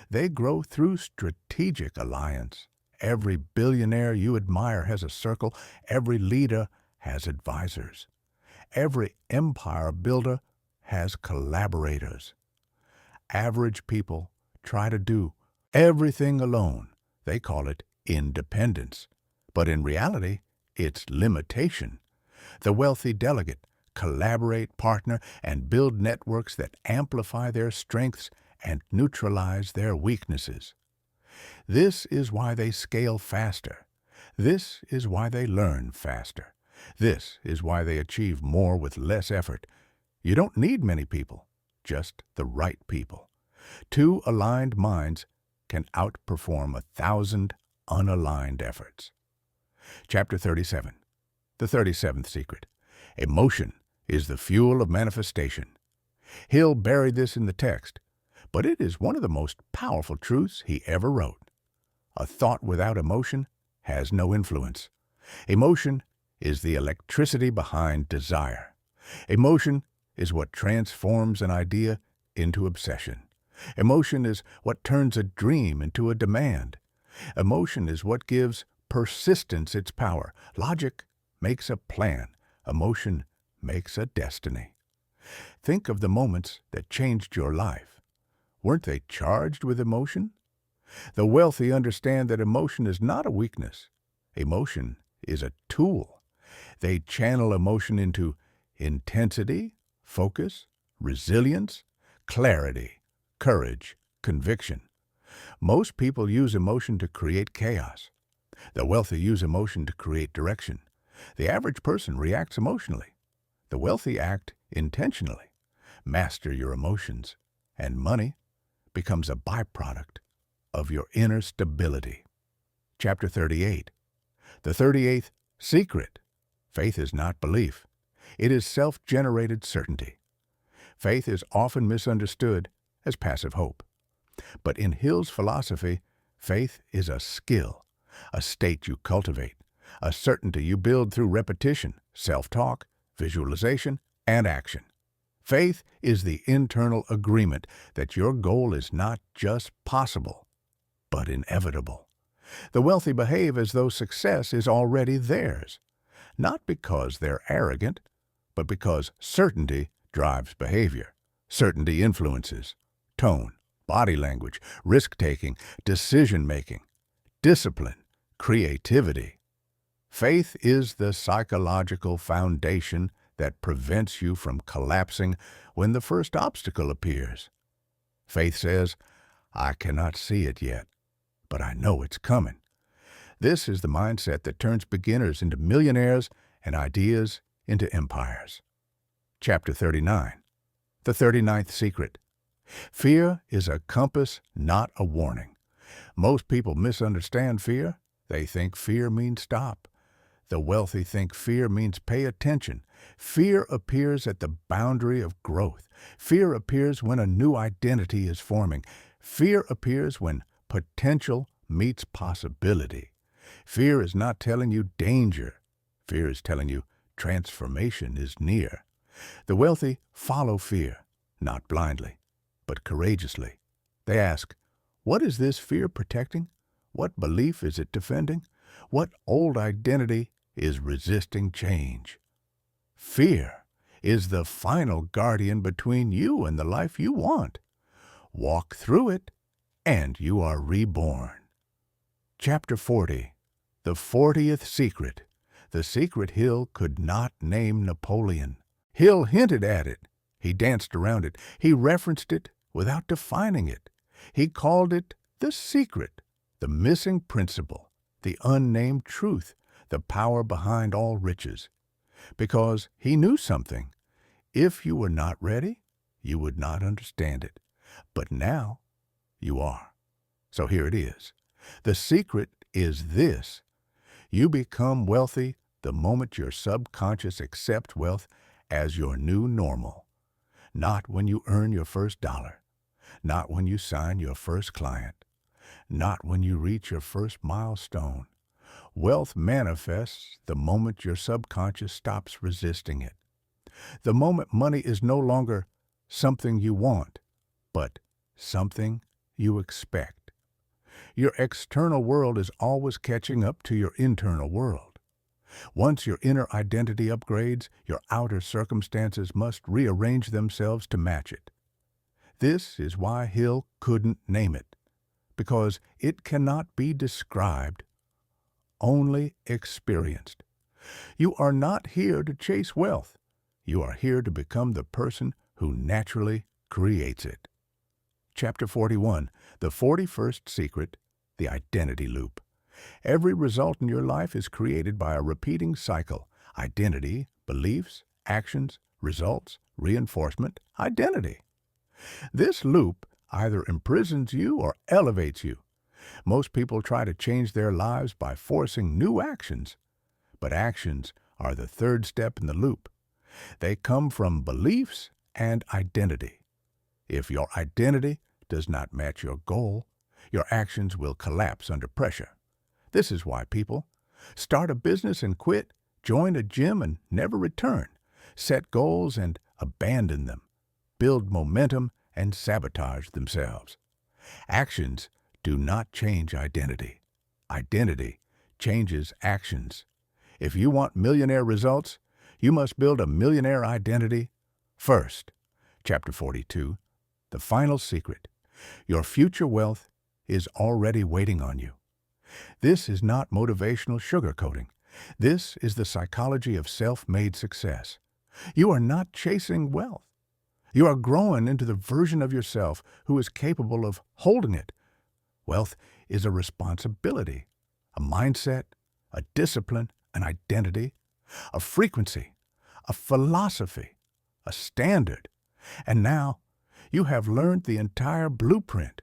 A: They grow through strategic alliance. Every billionaire you admire has a circle. Every leader has advisors. Every empire builder has collaborators. Average people try to do everything alone. They call it independence. But in reality, it's limitation. The wealthy delegate collaborate, partner, and build networks that amplify their strengths and neutralize their weaknesses. This is why they scale faster. This is why they learn faster. This is why they achieve more with less effort. You don't need many people, just the right people. Two aligned minds can outperform 1,000 unaligned efforts. Chapter 37, The 37th Secret. Emotion is the fuel of manifestation. Hill buried this in the text, but it is one of the most powerful truths he ever wrote. A thought without emotion has no influence. Emotion is the electricity behind desire. Emotion is what transforms an idea into obsession. Emotion is what turns a dream into a demand. Emotion is what gives persistence its power. Logic makes a plan. Emotion makes a destiny. Think of the moments that changed your life. Weren't they charged with emotion? The wealthy understand that emotion is not a weakness. Emotion is a tool. They channel emotion into intensity, focus, resilience, clarity, courage, conviction. Most people use emotion to create chaos. The wealthy use emotion to create direction. The average person reacts emotionally. The wealthy act intentionally. Master your emotions, and money becomes a byproduct of your inner stability. Chapter 38, The 38th Secret. Faith is not belief. It is self-generated certainty. Faith is often misunderstood as passive hope. But in Hill's philosophy, faith is a skill, a state you cultivate, a certainty you build through repetition, self-talk, visualization, and action. Faith is the internal agreement that your goal is not just possible, but inevitable. The wealthy behave as though success is already theirs, not because they're arrogant, but because certainty drives behavior. Certainty influences. tone, body language, risk-taking, decision-making, discipline, creativity. Faith is the psychological foundation that prevents you from collapsing when the first obstacle appears. Faith says, I cannot see it yet, but I know it's coming. This is the mindset that turns beginners into millionaires and ideas into empires. Chapter 39. The 39th Secret. Fear is a compass, not a warning. Most people misunderstand fear. They think fear means stop. The wealthy think fear means pay attention. Fear appears at the boundary of growth. Fear appears when a new identity is forming. Fear appears when potential meets possibility. Fear is not telling you danger. Fear is telling you transformation is near. The wealthy follow fear, not blindly, but courageously. They ask, what is this fear protecting? What belief is it defending? What old identity is resisting change? Fear is the final guardian between you and the life you want. Walk through it, and you are reborn. Chapter 40. The 40th Secret. The secret Hill could not name Napoleon. Hill hinted at it. He danced around it. He referenced it without defining it. He called it the secret, the missing principle, the unnamed truth, the power behind all riches. Because he knew something. If you were not ready, you would not understand it. But now you are. So here it is. The secret is this. You become wealthy the moment your subconscious accepts wealth as your new normal. Not when you earn your first dollar. Not when you sign your first client. Not when you reach your first milestone. Wealth manifests the moment your subconscious stops resisting it. The moment money is no longer something you want, but something you expect. Your external world is always catching up to your internal world. Once your inner identity upgrades, your outer circumstances must rearrange themselves to match it. This is why Hill couldn't name it, because it cannot be described, only experienced. You are not here to chase wealth. You are here to become the person who naturally creates it. Chapter 41. The 41st Secret. The Identity Loop. Every result in your life is created by a repeating cycle. Identity, beliefs, actions, results, reinforcement, identity. This loop either imprisons you or elevates you. Most people try to change their lives by forcing new actions, but actions are the third step in the loop. They come from beliefs and identity. If your identity does not match your goal, your actions will collapse under pressure. This is why people start a business and quit, join a gym and never return, set goals and abandon them, build momentum and sabotage themselves. Actions do not change identity. Identity changes actions. If you want millionaire results, you must build a millionaire identity first. Chapter 42. The final secret. Your future wealth is already waiting on you. This is not motivational sugarcoating. This is the psychology of self-made success. You are not chasing wealth. You are growing into the version of yourself who is capable of holding it. Wealth is a responsibility, a mindset, a discipline, an identity, a frequency, a philosophy, a standard. And now you have learned the entire blueprint,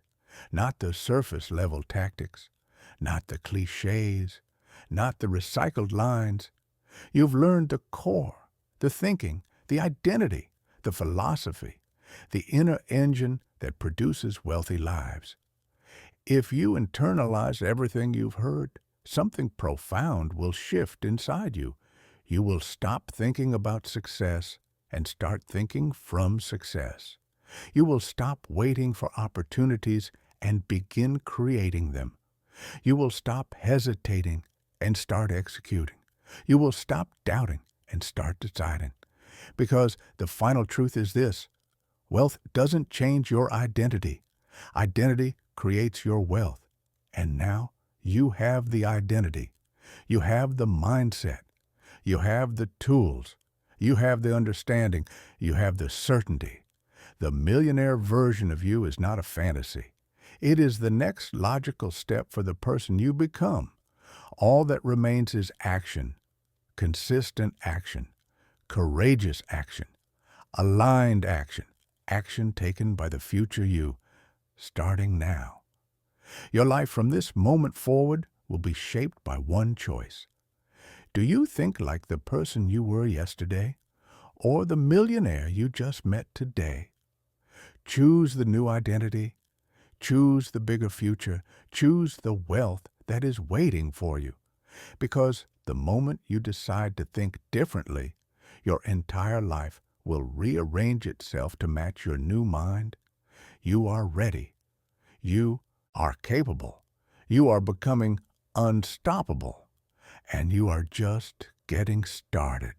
A: not the surface-level tactics, not the cliches, not the recycled lines. You've learned the core, the thinking, the identity, the philosophy, the inner engine that produces wealthy lives. If you internalize everything you've heard, something profound will shift inside you. You will stop thinking about success and start thinking from success. You will stop waiting for opportunities and begin creating them. You will stop hesitating and start executing. You will stop doubting and start deciding. Because the final truth is this: Wealth doesn't change your identity. Identity creates your wealth. And now you have the identity. You have the mindset. You have the tools. You have the understanding. You have the certainty. The millionaire version of you is not a fantasy. It is the next logical step for the person you become. All that remains is action, consistent action, courageous action, aligned action, action taken by the future you, starting now. Your life from this moment forward will be shaped by one choice. Do you think like the person you were yesterday, or the millionaire you just met today? Choose the new identity. Choose the bigger future. Choose the wealth that is waiting for you. Because the moment you decide to think differently, your entire life will rearrange itself to match your new mind. You are ready. You are capable. You are becoming unstoppable. And you are just getting started.